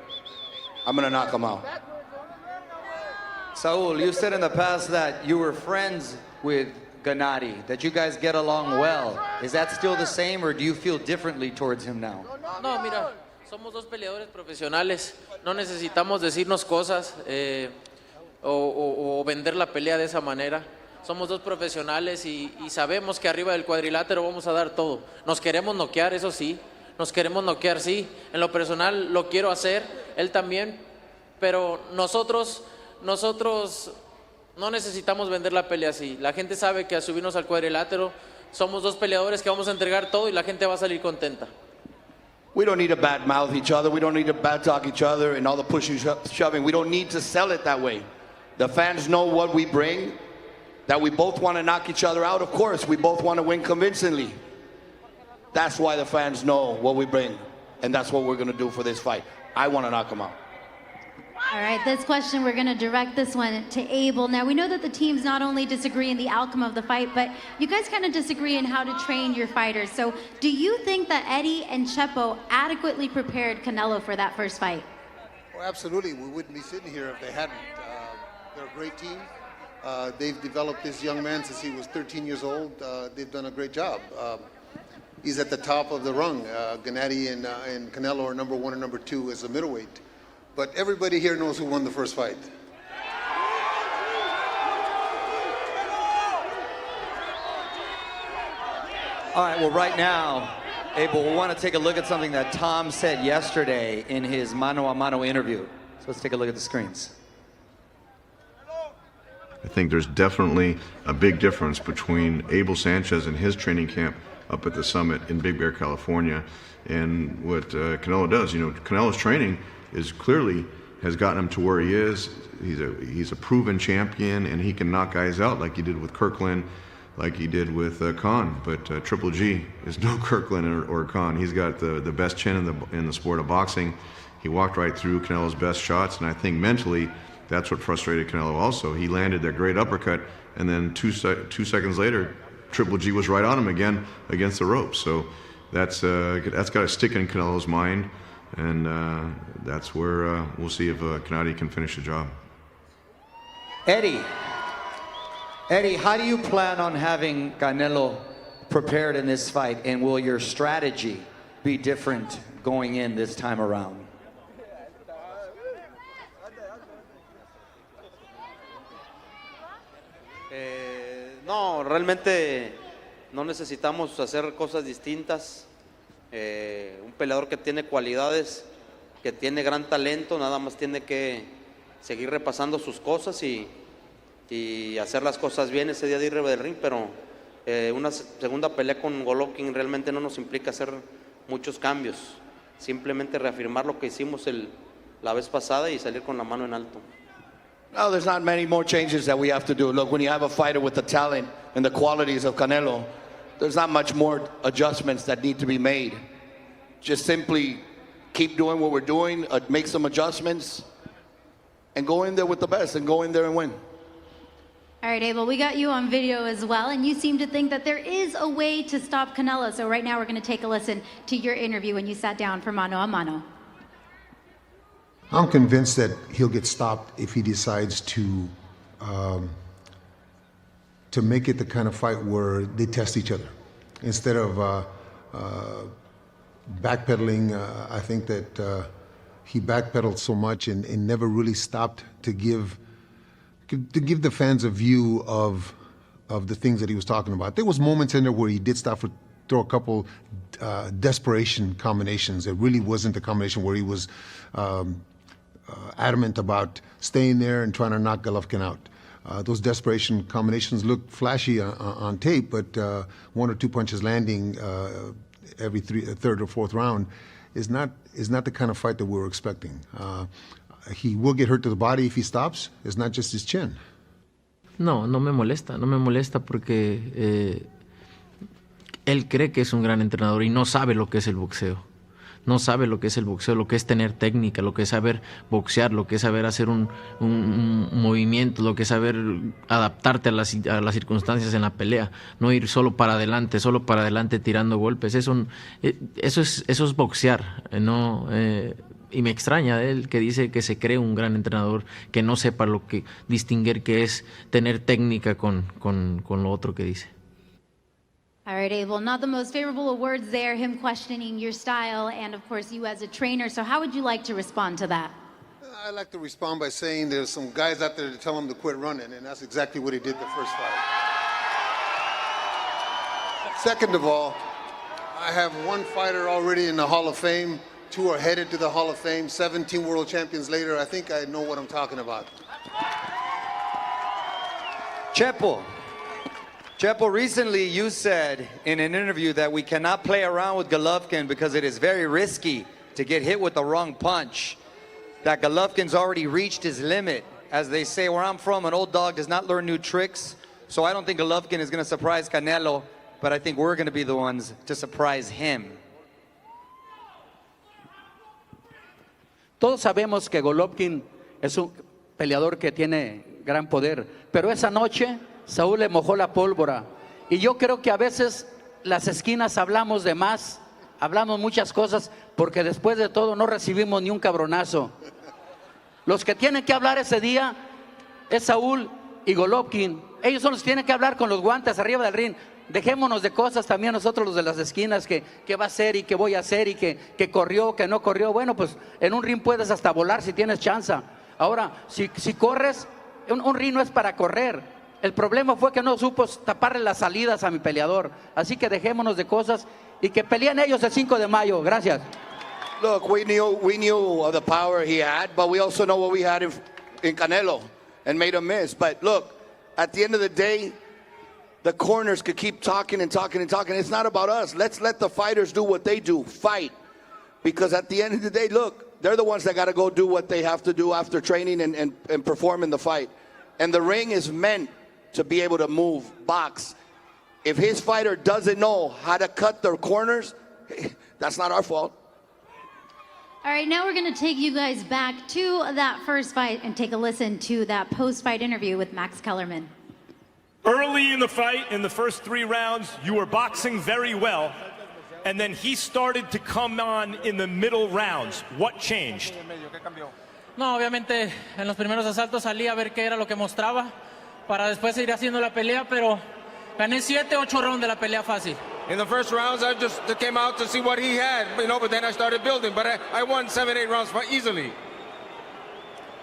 I'm going to knock him out. Saul, you said in the past that you were friends with Gennady, that you guys get along well. Is that still the same, or do you feel differently towards him now? No, mira, somos dos peleadores profesionales. No necesitamos decirnos cosas o vender la pelea de esa manera. Somos dos profesionales y sabemos que arriba del cuadrilátero vamos a dar todo. Nos queremos noquear, eso sí. Nos queremos noquear, sí. En lo personal lo quiero hacer, él también. Pero nosotros no necesitamos vender la pelea así. La gente sabe que al subirnos al cuadrilátero somos dos peleadores que vamos a entregar todo y la gente va a salir contenta. We don't need to bad mouth each other. We don't need to bad talk each other and all the pushing, shoving. We don't need to sell it that way. The fans know what we bring, that we both want to knock each other out. Of course, we both want to win convincingly. That's why the fans know what we bring, and that's what we're going to do for this fight. I want to knock him out. All right, this question, we're going to direct this one to Abel. Now, we know that the teams not only disagree in the outcome of the fight, but you guys kind of disagree in how to train your fighters. So do you think that Eddie and Chepo adequately prepared Canelo for that first fight? Well, absolutely. We wouldn't be sitting here if they hadn't. They're a great team. They've developed this young man since he was 13 years old. They've done a great job. He's at the top of the rung. Gennady and Canelo are number one and number two as a middleweight. But everybody here knows who won the first fight. All right, well, right now, Abel, we want to take a look at something that Tom said yesterday in his mano-a-mano interview. So let's take a look at the screens. I think there's definitely a big difference between Abel Sanchez and his training camp up at the summit in Big Bear, California, and what Canelo does. You know, Canelo's training is clearly has gotten him to where he is. He's a proven champion, and he can knock guys out like he did with Kirkland, like he did with Khan. But Triple G is no Kirkland or Khan. He's got the best chin in the sport of boxing. He walked right through Canelo's best shots, and I think mentally that's what frustrated Canelo also. He landed that great uppercut, and then two seconds later, Triple G was right on him again against the ropes. So that's got to stick in Canelo's mind, and that's where we'll see if Gennady can finish the job. Eddie, how do you plan on having Canelo prepared in this fight, and will your strategy be different going in this time around? No, realmente no necesitamos hacer cosas distintas. Un peleador que tiene cualidades, que tiene gran talento, nada más tiene que seguir repasando sus cosas y hacer las cosas bien ese día de ir del ring, pero una segunda pelea con Golovkin realmente no nos implica hacer muchos cambios, simplemente reafirmar lo que hicimos la vez pasada y salir con la mano en alto. No, there's not many more changes that we have to do. Look, when you have a fighter with the talent and the qualities of Canelo, there's not much more adjustments that need to be made. Just simply keep doing what we're doing, make some adjustments, and go in there with the best, and go in there and win. All right, Abel, we got you on video as well, and you seem to think that there is a way to stop Canelo. So right now we're going to take a listen to your interview when you sat down for Mano a Mano. I'm convinced that he'll get stopped if he decides to make it the kind of fight where they test each other. Instead of backpedaling, I think that he backpedaled so much and never really stopped to give the fans a view of the things that he was talking about. There was moments in there where he did stop for throw a couple desperation combinations. It really wasn't the combination where he was adamant about staying there and trying to knock Golovkin out. Those desperation combinations look flashy on tape, but 1 or 2 punches landing every third or fourth round is not the kind of fight that we were expecting. He will get hurt to the body if he stops. It's not just his chin. No me molesta porque él cree que es un gran entrenador y no sabe lo que es el boxeo. No sabe lo que es el boxeo, lo que es tener técnica, lo que es saber boxear, lo que es saber hacer un movimiento, lo que es saber adaptarte a las circunstancias en la pelea, no ir solo para adelante tirando golpes. Eso es boxear, ¿no? Y me extraña de él que dice que se cree un gran entrenador, que no sepa lo que distinguir que es tener técnica con lo otro que dice. All right, Abel, not the most favorable of words there, him questioning your style and, of course, you as a trainer. So how would you like to respond to that? I like to respond by saying there's some guys out there to tell him to quit running, and that's exactly what he did the first fight. Second of all, I have one fighter already in the Hall of Fame. 2 are headed to the Hall of Fame. 17 world champions later, I think I know what I'm talking about. Chepo, recently you said in an interview that we cannot play around with Golovkin because it is very risky to get hit with the wrong punch. That Golovkin's already reached his limit. As they say, where I'm from, an old dog does not learn new tricks. So I don't think Golovkin is going to surprise Canelo, but I think we're going to be the ones to surprise him. Todos sabemos que Golovkin es un peleador que tiene gran poder, pero esa noche Saúl le mojó la pólvora. Y yo creo que a veces las esquinas hablamos de más, hablamos muchas cosas, porque después de todo no recibimos ni un cabronazo. Los que tienen que hablar ese día es Saúl y Golovkin. Ellos son los que tienen que hablar con los guantes arriba del ring. Dejémonos de cosas también nosotros los de las esquinas, que va a hacer y que voy a hacer y que corrió, que no corrió. Bueno, pues en un ring puedes hasta volar si tienes chance. Ahora, si corres, un ring no es para correr. El problema fue que no supo taparle las salidas a mi peleador. Así que dejémonos de cosas y que peleen ellos el 5 de mayo. Gracias. Look, we knew of the power he had, but we also know what we had in Canelo and made him miss. But look, at the end of the day, the corners could keep talking and talking and talking. It's not about us. Let's let the fighters do what they do, fight. Because at the end of the day, look, they're the ones that got to go do what they have to do after training and perform in the fight. And the ring is meant to be able to move, box. If his fighter doesn't know how to cut their corners, that's not our fault. All right, now we're going to take you guys back to that first fight and take a listen to that post-fight interview with Max Kellerman. Early in the fight, in the first 3 rounds, you were boxing very well, and then he started to come on in the middle rounds. What changed? No, obviamente en los primeros asaltos salí a ver qué era lo que mostraba para después ir haciendo la pelea, pero gané 7, 8 rounds de la pelea fácil. In the first rounds, I just came out to see what he had, but then I started building. But I won 7, 8 rounds easily.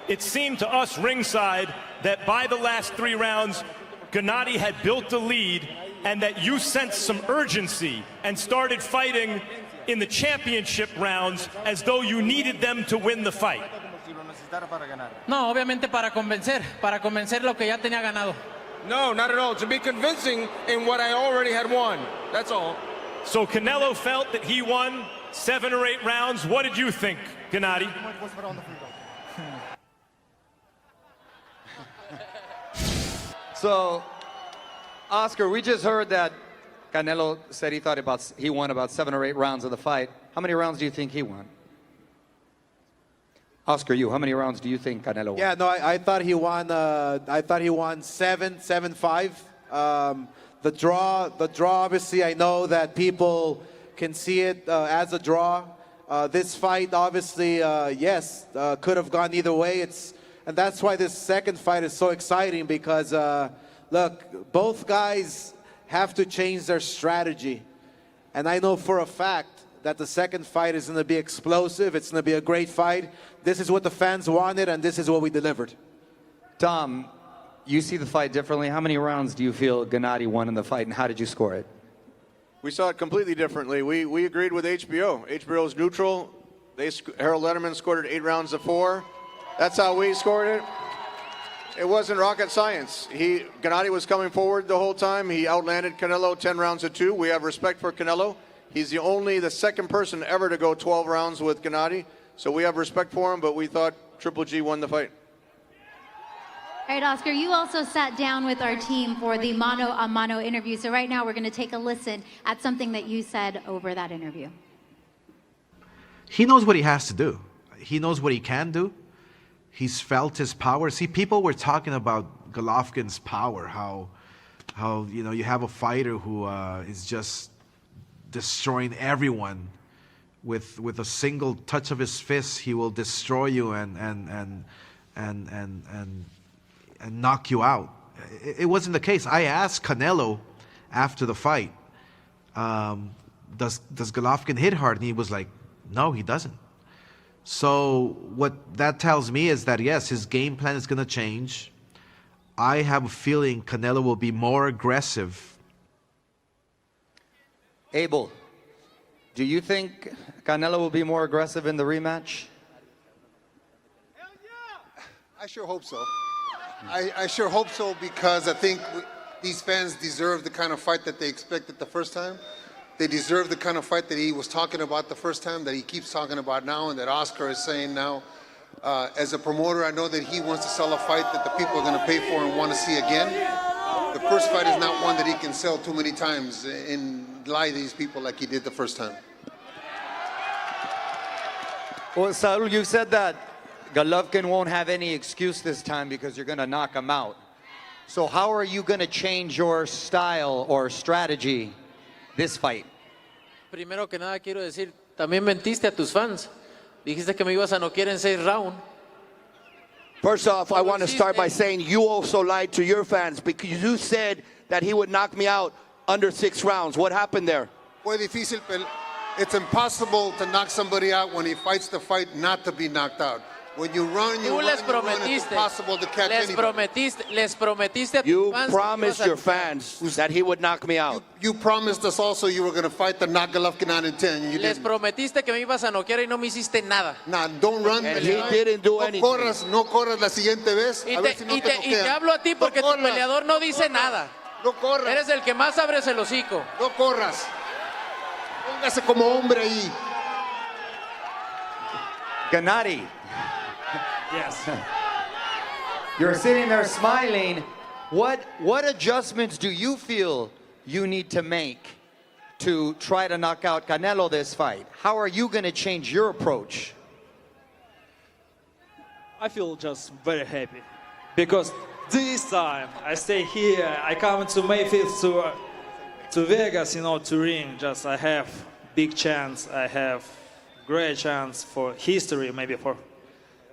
It seemed to us ringside that by the last 3 rounds, Gennady had built a lead and that you sensed some urgency and started fighting in the championship rounds as though you needed them to win the fight. No, obviamente para convencer lo que ya tenía ganado. No, not at all. To be convincing in what I already had won. That's all. So Canelo felt that he won 7 or 8 rounds. What did you think, Gennady? So, Oscar, we just heard that Canelo said he won about 7 or 8 rounds of the fight. How many rounds do you think he won? Oscar, how many rounds do you think Canelo won? Yeah, no, I thought he won. I thought he won 7-5. The draw. Obviously, I know that people can see it as a draw. This fight, obviously, yes, could have gone either way. And that's why this second fight is so exciting because, look, both guys have to change their strategy. And I know for a fact that the second fight is going to be explosive. It's going to be a great fight. This is what the fans wanted, and this is what we delivered. Tom, you see the fight differently. How many rounds do you feel Gennady won in the fight, and how did you score it? We saw it completely differently. We agreed with HBO. HBO is neutral. Harold Letterman scored it 8 rounds to 4. That's how we scored it. It wasn't rocket science. Gennady was coming forward the whole time. He outlanded Canelo 10 rounds to 2. We have respect for Canelo. He's the second person ever to go 12 rounds with Gennady. So we have respect for him, but we thought Triple G won the fight. All right, Oscar, you also sat down with our team for the mano-a-mano interview. So right now we're going to take a listen at something that you said over that interview. He knows what he has to do. He knows what he can do. He's felt his power. See, people were talking about Golovkin's power, how you have a fighter who is just destroying everyone with a single touch of his fist. He will destroy you and knock you out. It wasn't the case. I asked Canelo after the fight, does Golovkin hit hard? And he was like, no, he doesn't. So what that tells me is that, yes, his game plan is going to change. I have a feeling Canelo will be more aggressive. Abel, do you think Canelo will be more aggressive in the rematch? I sure hope so. I sure hope so, because I think these fans deserve the kind of fight that they expected the first time. They deserve the kind of fight that he was talking about the first time, that he keeps talking about now, and that Oscar is saying now. As a promoter, I know that he wants to sell a fight that the people are going to pay for and want to see again. The first fight is not one that he can sell too many times and lie to these people like he did the first time. Well, Saul, you said that Golovkin won't have any excuse this time because you're going to knock him out. So how are you going to change your style or strategy this fight? Primero que nada quiero decir, también mentiste a tus fans. Dijiste que me ibas a noquear en 6 rounds. First off, I want to start by saying you also lied to your fans because you said that he would knock me out under 6 rounds. What happened there? Fue difícil, pero it's impossible to knock somebody out when he fights the fight not to be knocked out. When you run, it's impossible to catch anybody. Les prometiste a tus You fans. promised your fans that he would knock me out. You promised us also you were going to fight the knock Golovkin out in 10. And you Les didn't. prometiste que me ibas a noquear y no me hiciste nada. Nah, don't run. And he didn't do anything. No corras la siguiente vez. Y A ver si no te te noquean. hablo a ti porque tu peleador no dice nada. No corras. Eres el que más abres el hocico. No corras. Póngase como hombre ahí. Gennady. Yes. You're sitting there smiling. What adjustments do you feel you need to make to try to knock out Canelo this fight? How are you going to change your approach? I feel just very happy because this time I stay here. I come to May 5th to Vegas, to ring. Just I have big chance. I have great chance for history, maybe for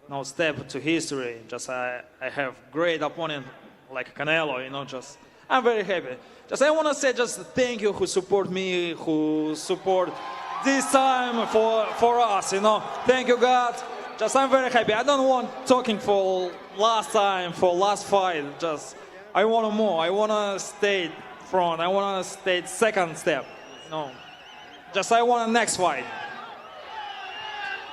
no step to history. Just I have great opponent like Canelo. Just I'm very happy. Just I want to say just thank you who support me, who support this time for us. Thank you God. Just I'm very happy. I don't want talking for last time, for last fight. Just I want more. I want to stay front. I want to stay second step. Just I want a next fight.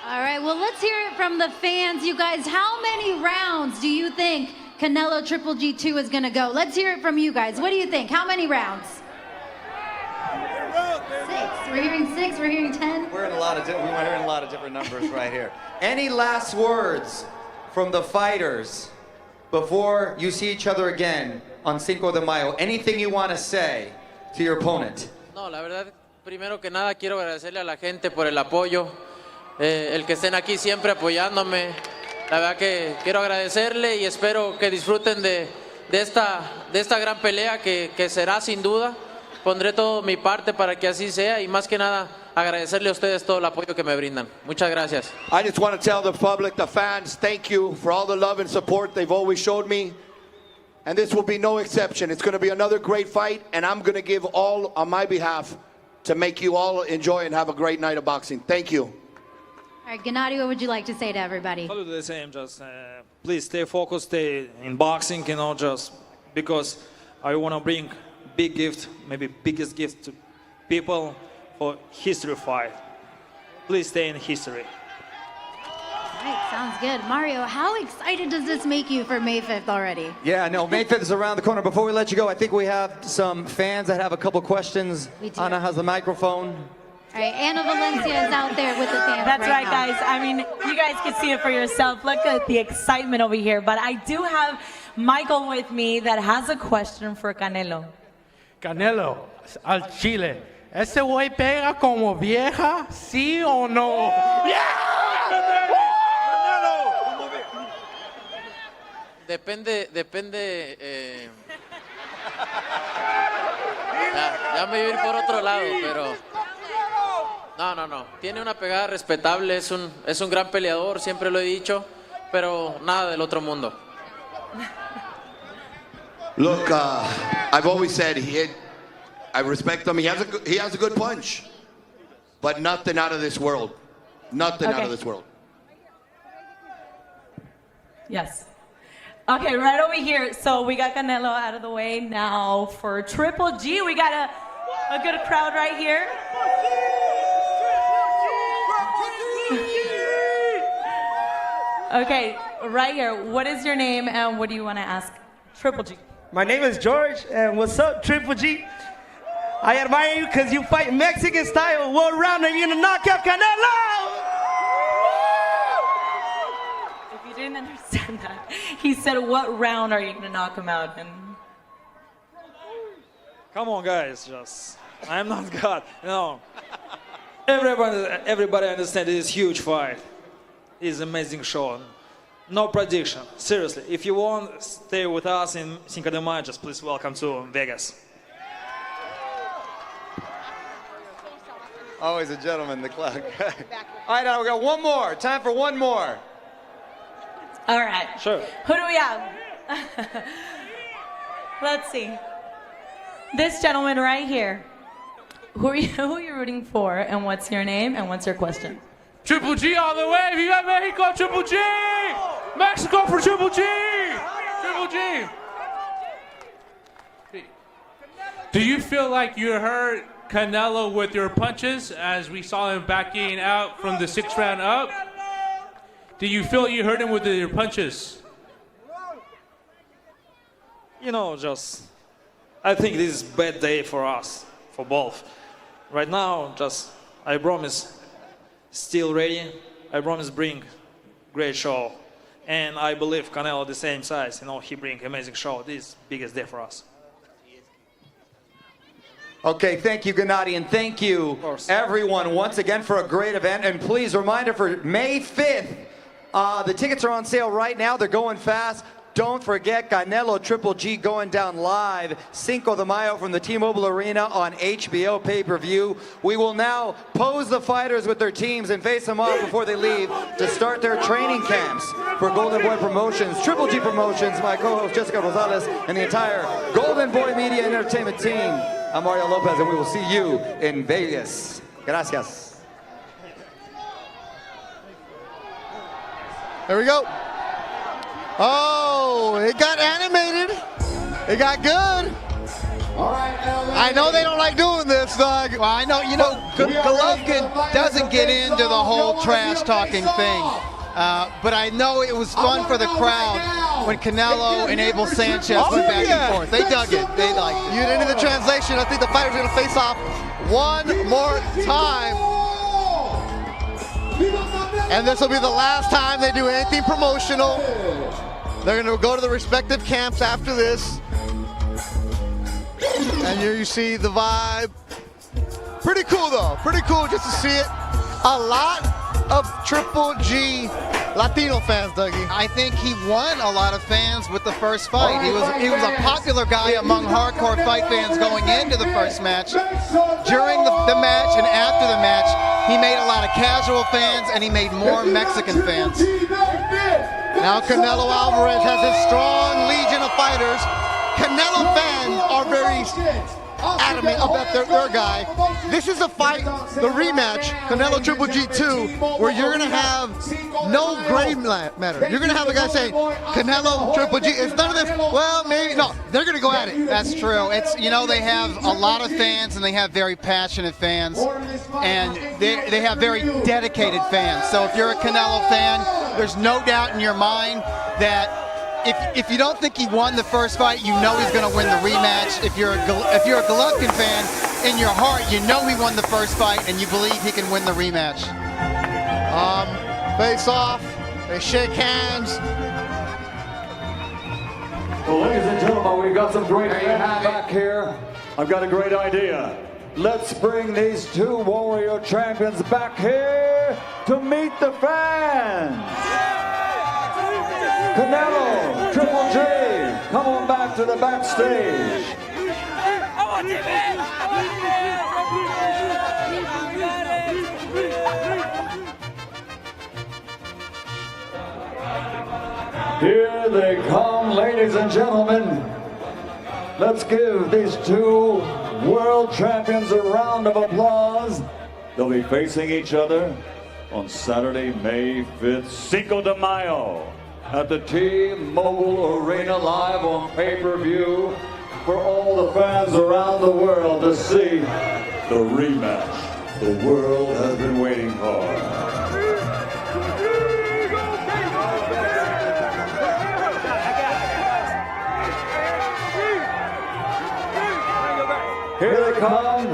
All right, well, let's hear it from the fans. You guys, how many rounds do you think Canelo Triple G2 is going to go? Let's hear it from you guys. What do you think? How many rounds? 6. We're hearing 6. We're hearing 10. We're hearing a lot of different numbers right here. Any last words from the fighters before you see each other again on Cinco de Mayo? Anything you want to say to your opponent? No, la verdad, primero que nada quiero agradecerle a la gente por el apoyo. El que estén aquí siempre apoyándome. La verdad que quiero agradecerle y espero que disfruten de esta gran pelea que será sin duda. Pondré todo mi parte para que así sea y más que nada agradecerle a ustedes todo el apoyo que me brindan. Muchas gracias. I just want to tell the public, the fans, thank you for all the love and support they've always showed me. And this will be no exception. It's going to be another great fight, and I'm going to give all on my behalf to make you all enjoy and have a great night of boxing. Thank you. All right, Gennady, what would you like to say to everybody? I'll do the same. Just please stay focused, stay in boxing, just because I want to bring big gift, maybe biggest gift to people for history fight. Please stay in history. Right, sounds good. Mario, how excited does this make you for May 5th already? Yeah, no, May 5th is around the corner. Before we let you go, I think we have some fans that have a couple questions. We do. Ana has the microphone. All right, Anna Valencia is out there with the fans. That's right, now. guys. I mean, you guys can see it for yourself. Look at the excitement over here. But I do have Michael with me that has a question for Canelo. Canelo, al Chile. ¿Ese güey pega como vieja? ¿Sí o no? Depende. Ya me iba a ir por otro lado, pero no. Tiene una pegada respetable, es un gran peleador, siempre lo he dicho, pero nada del otro mundo. Look, I've always said I respect him. He has a good punch, but nothing out of this world. Nothing out of this world. Yes. Okay, right over here. So we got Canelo out of the way. Now for Triple G, we got a good crowd right here. Okay, right here. What is your name and what do you want to ask Triple G? My name is George, and what's up, Triple G? I admire you because you fight Mexican style. What round are you gonna knock out Canelo? If you didn't understand that, he said, "What round are you gonna knock him out?" And Come on, guys, I'm not God. No. Everybody understands this huge fight. It's an amazing show. No prediction. Seriously, if you want, stay with us in Cinco de Mayo. Just please welcome to Vegas. Always a gentleman, the clock. All right, now we got one more. Time for one more. all right. Sure. Who do we have? Let's see. This gentleman right here. Who are you rooting for, and what's your name, and what's your question? Triple G all the way. Viva Mexico, Triple G. Mexico for Triple G. Triple G. Do you feel like you hurt Canelo with your punches as we saw him backing out from the 6th round up? Do you feel you hurt him with your punches? I think this is a bad day for us, for both. Right now, I promise, still ready. I promise bring great show. And I believe Canelo the same size, he bring amazing show. This is biggest day for us. Okay, thank you, Gennady, and thank you, everyone, once again for a great event. And please, reminder for May 5th, the tickets are on sale right now. They're going fast. Don't forget Canelo Triple G going down live Cinco de Mayo from the T-Mobile Arena on HBO pay-per-view. We will now pose the fighters with their teams and face them off before they leave to start their training camps for Golden Boy Promotions, Triple G Promotions, my co-host Jessica Rosales, and the entire Golden Boy Media and Entertainment team. I'm Mario Lopez, and we will see you in Vegas. Gracias. There we go. Oh, it got animated. It got good. I know they don't like doing this, Doug. Well, I know, Golovkin doesn't get into the whole trash talking thing. But I know it was fun for the crowd when Canelo and Abel Sanchez went back and forth. They dug it. They liked it. You get into the translation. I think the fighters are going to face off one more time. And this will be the last time they do anything promotional. They're going to go to the respective camps after this. And here you see the vibe. Pretty cool, though. Pretty cool just to see it. A lot of Triple G Latino fans, Dougie. I think he won a lot of fans with the first fight. He was a popular guy among hardcore fight fans going into the first match. During the match and after the match, he made a lot of casual fans and he made more Mexican fans. Now Canelo Alvarez has his strong legion of fighters. Canelo fans are very adamant about their guy. This is a fight, the rematch, Canelo Triple G 2, where you're going to have no gray matter. You're going to have a guy saying, Canelo Triple G. It's none of this, well, maybe, no. They're going to go at it. That's true. It's, they have a lot of fans and they have very passionate fans. And they have very dedicated fans. So if you're a Canelo fan, there's no doubt in your mind that if you don't think he won the first fight, you know he's going to win the rematch. If you're a Golovkin fan, in your heart, you know he won the first fight, and you believe he can win the rematch. Face off. They shake hands. Well, ladies and gentlemen, we've got some great fans back here. I've got a great idea. Let's bring these two Warrior champions back here to meet the fans. Canelo, Triple G, come on back to the backstage. Here they come, ladies and gentlemen. Let's give these two world champions a round of applause. They'll be facing each other on Saturday, May 5th, Cinco de Mayo, at the T-Mobile Arena, live on pay-per-view for all the fans around the world to see the rematch the world has been waiting for. Here they come,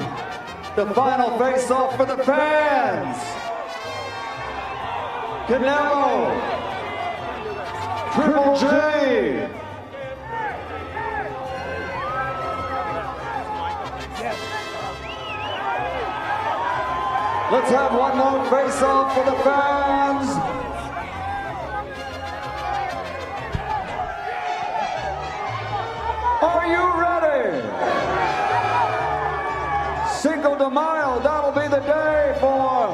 the final face-off for the fans. Canelo, Triple G. Let's have one more face-off for the fans. Are you ready? Cinco de Mayo, that'll be the day for...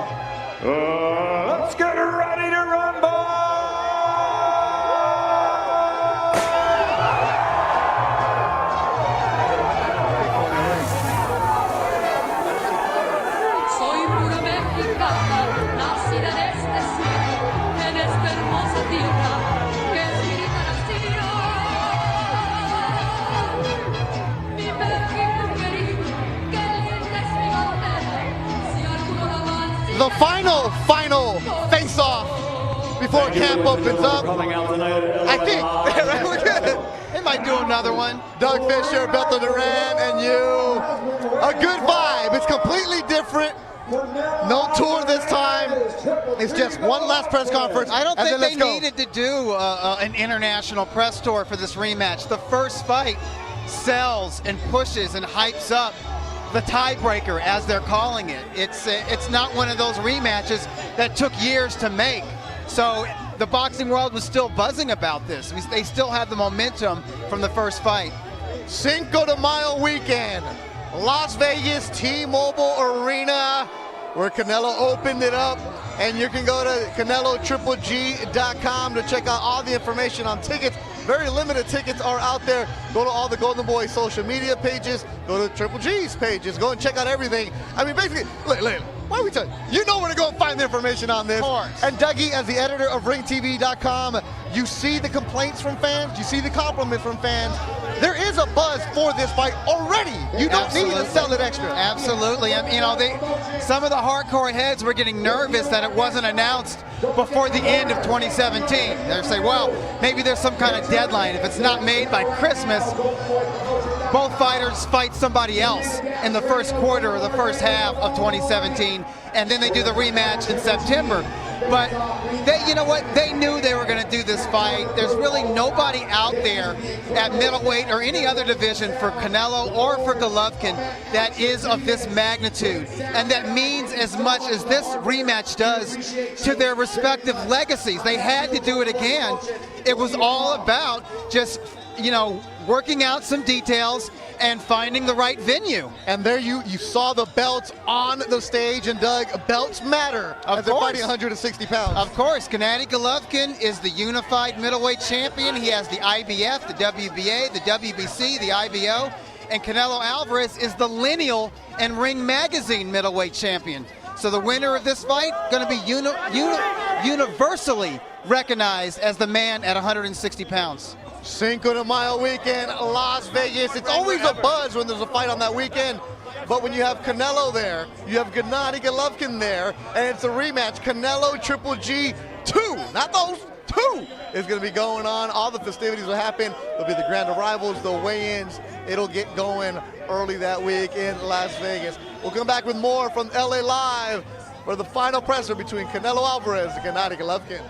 let's get ready to rumble! Soy pura mexicana, nacida en este cielo, en esta hermosa tierra que es mi nación. Mi México querido, que linda es mi bandera, si alguno la va The final face-off before camp opens up. I think they might do another one. Doug Fisher, Beto Duran, and you. A good vibe. It's completely different. No tour this time. It's just one last press conference. I don't and think then they let's go. needed to do an international press tour for this rematch. The first fight sells and pushes and hypes up the tiebreaker, as they're calling it. It's not one of those rematches that took years to make. So the boxing world was still buzzing about this. They still had the momentum from the first fight. Cinco de Mayo weekend, Las Vegas T-Mobile Arena, where Canelo opened it up. And you can go to CaneloTripleG.com to check out all the information on tickets. Very limited tickets are out there. Go to all the Golden Boy social media pages. Go to Triple G's pages. Go and check out everything. I mean, basically, look, why are we telling you? You know where to go and find the information on this. Of course. And Dougie, as the editor of RingTV.com, you see the complaints from fans. You see the compliments from fans. There is a buzz for this fight already. You don't need to sell it extra. Absolutely. You know, some of the hardcore heads were getting nervous that it wasn't announced before the end of 2017. They're saying, well, maybe there's some kind of deadline. If it's not made by Christmas, both fighters fight somebody else in the first quarter or the first half of 2017, and then they do the rematch in September. But you know what? They knew they were going to do this fight. There's really nobody out there at middleweight or any other division for Canelo or for Golovkin that is of this magnitude and that means as much as this rematch does to their respective legacies. They had to do it again. It was all about just, you know, working out some details and finding the right venue. And there you saw the belts on the stage, and Doug, belts matter as they're fighting 160 pounds. Of course, Gennady Golovkin is the unified middleweight champion. He has the IBF, the WBA, the WBC, the IBO, and Canelo Alvarez is the lineal and Ring Magazine middleweight champion. So the winner of this fight going to be universally recognized as the man at 160 pounds. Cinco de Mayo weekend, Las Vegas. It's always a buzz when there's a fight on that weekend. But when you have Canelo there, you have Gennady Golovkin there, and it's a rematch. Canelo, Triple G, 2, not those, 2 is going to be going on. All the festivities will happen. There'll be the grand arrivals, the weigh-ins. It'll get going early that week in Las Vegas. We'll come back with more from LA Live for the final presser between Canelo Alvarez and Gennady Golovkin.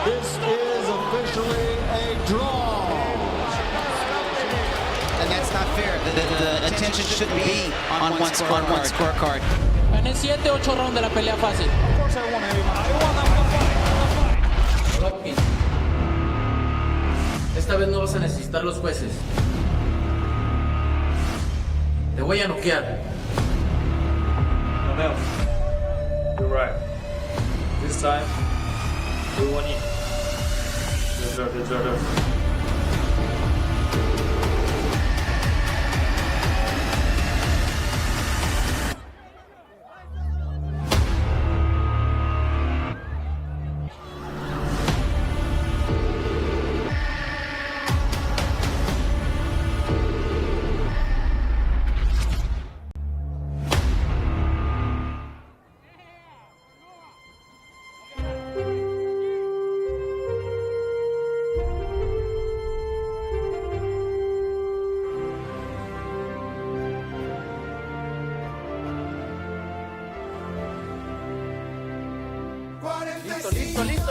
This is officially a draw. And that's not fair. The attention shouldn't be on one scorecard. Gané 7-8 rounds de la pelea fácil. Esta vez no vas a necesitar los jueces. Te voy a noquear. Canelo, you're right. This time, we won it. Deserve.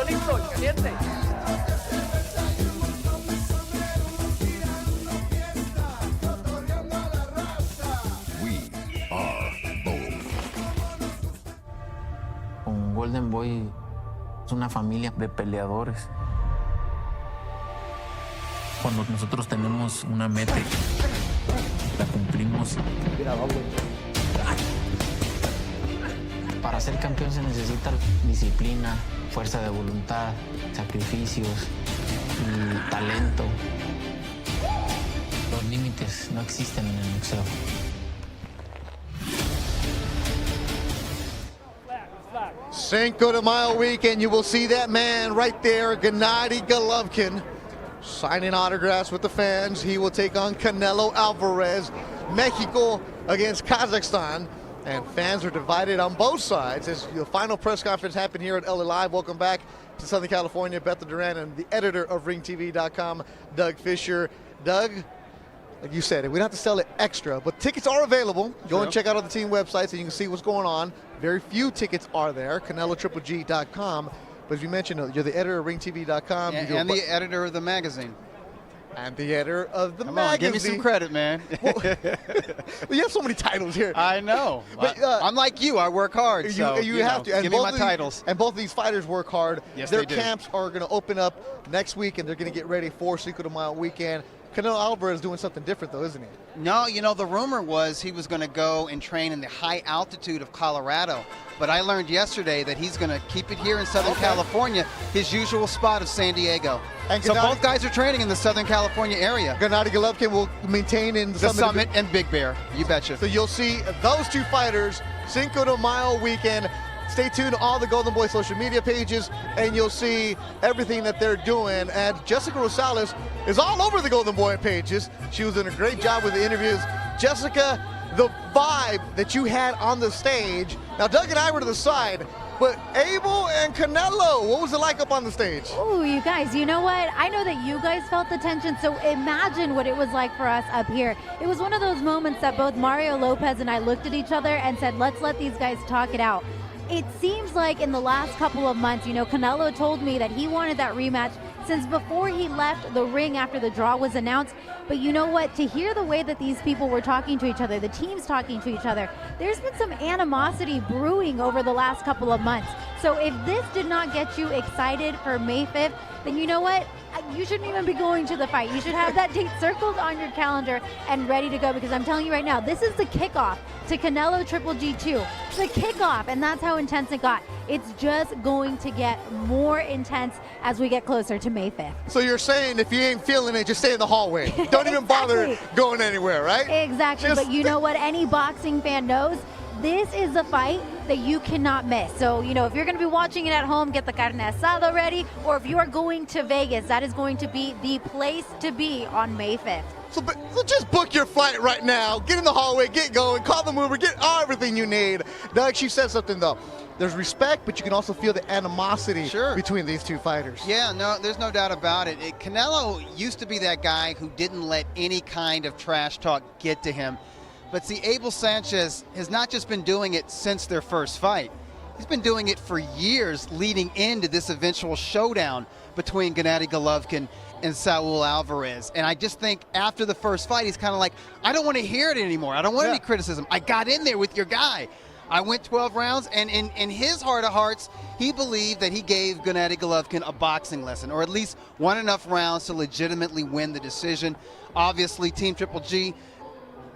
Listo, caliente. Con Golden Boy es una familia de peleadores. Cuando nosotros tenemos una meta, la cumplimos. Para ser campeón se necesita disciplina, fuerza de voluntad, sacrificios y talento. Los límites no existen en el boxeo. Cinco de Mayo weekend, you will see that man right there, Gennady Golovkin, signing autographs with the fans. He will take on Canelo Alvarez, Mexico against Kazakhstan. And fans are divided on both sides as the final press conference happened here at LA Live. Welcome back to Southern California, Beth Duran, and the editor of RingTV.com, Doug Fisher. Doug, like you said, we don't have to sell it extra, but tickets are available. Go and check out all the team websites and you can see what's going on. Very few tickets are there, CaneloTripleG.com. But as you mentioned, you're the editor of RingTV.com. And the editor of the magazine. And the editor of the Come magazine. on, give me some credit, man. Well, you have so many titles here. I know. But, I'm like you. I work hard. So, you have to. And give me my titles. And both of these fighters work hard. Yes, Their they do. camps are going to open up next week, and they're going to get ready for Cinco de Mayo weekend. Canelo Alvarez is doing something different, though, isn't he? No, you know, the rumor was he was going to go and train in the high altitude of Colorado. But I learned yesterday that he's going to keep it here in Southern California, his usual spot of San Diego. And so both guys are training in the Southern California area. Gennady Golovkin will maintain in the Summit and Big Bear. You betcha. So you'll see those two fighters Cinco de Mayo weekend. Stay tuned to all the Golden Boy social media pages, and you'll see everything that they're doing. And Jessica Rosales is all over the Golden Boy pages. She was doing a great job with the interviews. Jessica, the vibe that you had on the stage. Now, Doug and I were to the side, but Abel and Canelo, what was it like up on the stage? Oh, you guys, you know what? I know that you guys felt the tension, so imagine what it was like for us up here. It was one of those moments that both Mario Lopez and I looked at each other and said, let's let these guys talk it out. It seems like in the last couple of months, you know, Canelo told me that he wanted that rematch since before he left the ring after the draw was announced. But you know what? To hear the way that these people were talking to each other, the teams talking to each other, there's been some animosity brewing over the last couple of months. So if this did not get you excited for May 5th, then you know what? You shouldn't even be going to the fight. You should have that date circled on your calendar and ready to go, because I'm telling you right now, this is the kickoff to Canelo Triple G2. The kickoff, and that's how intense it got. It's just going to get more intense as we get closer to May 5th. So you're saying if you ain't feeling it, just stay in the hallway. Don't even bother going anywhere, right? Exactly, but you know what? Any boxing fan knows this is a fight that you cannot miss. So, you know, if you're going to be watching it at home, get the carne asada ready, or if you are going to Vegas, that is going to be the place to be on May 5th. So just book your flight right now. Get in the hallway, get going, call the mover, get everything you need. Doug, she said something though. There's respect, but you can also feel the animosity between these two fighters. Yeah, no, there's no doubt about it. Canelo used to be that guy who didn't let any kind of trash talk get to him. But see, Abel Sanchez has not just been doing it since their first fight. He's been doing it for years leading into this eventual showdown between Gennady Golovkin and Saul Alvarez. And I just think after the first fight, he's kind of like, I don't want to hear it anymore. I don't want any criticism. I got in there with your guy. I went 12 rounds, and in his heart of hearts, he believed that he gave Gennady Golovkin a boxing lesson, or at least won enough rounds to legitimately win the decision. Obviously, Team Triple G,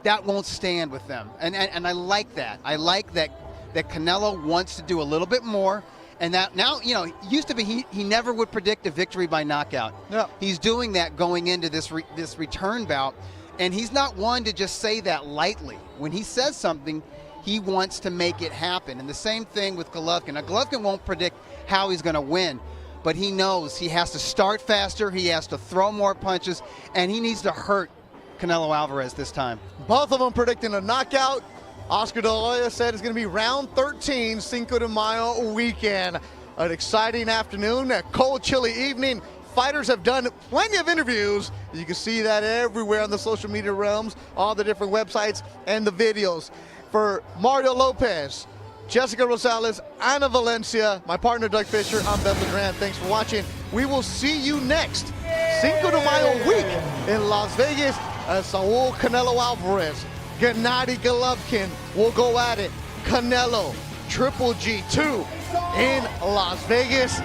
that won't stand with them. And I like that. I like that Canelo wants to do a little bit more. And that now, you know, used to be he never would predict a victory by knockout. No. He's doing that going into this return bout. And he's not one to just say that lightly. When he says something, he wants to make it happen. And the same thing with Golovkin. Now, Golovkin won't predict how he's going to win, but he knows he has to start faster, he has to throw more punches, and he needs to hurt Canelo Alvarez this time. Both of them predicting a knockout. Oscar De La Hoya said it's going to be round 13, Cinco de Mayo weekend. An exciting afternoon, a cold, chilly evening. Fighters have done plenty of interviews. You can see that everywhere on the social media realms, all the different websites and the videos. For Mario Lopez, Jessica Rosales, Ana Valencia, my partner Doug Fisher, I'm Ben LeGrand. Thanks for watching. We will see you next Cinco de Mayo week in Las Vegas as Saul Canelo Alvarez, Gennady Golovkin will go at it. Canelo, Triple G2 in Las Vegas.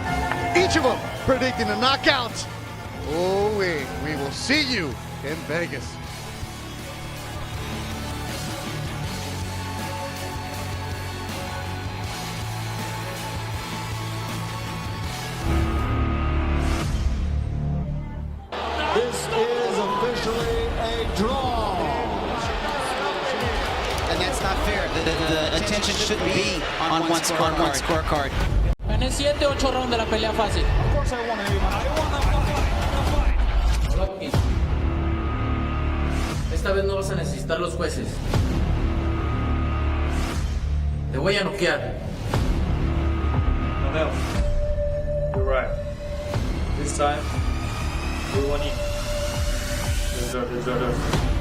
Each of them predicting a knockout. Oh, we will see you in Vegas. This is officially a draw. And that's not fair. The attention should be on one scorecard. Gané 7-8 rounds de la pelea fácil. Of course I want to Golovkin, esta vez no vas a necesitar los jueces. Te voy a noquear. Canelo, you're right. This time, we won it. Deserve.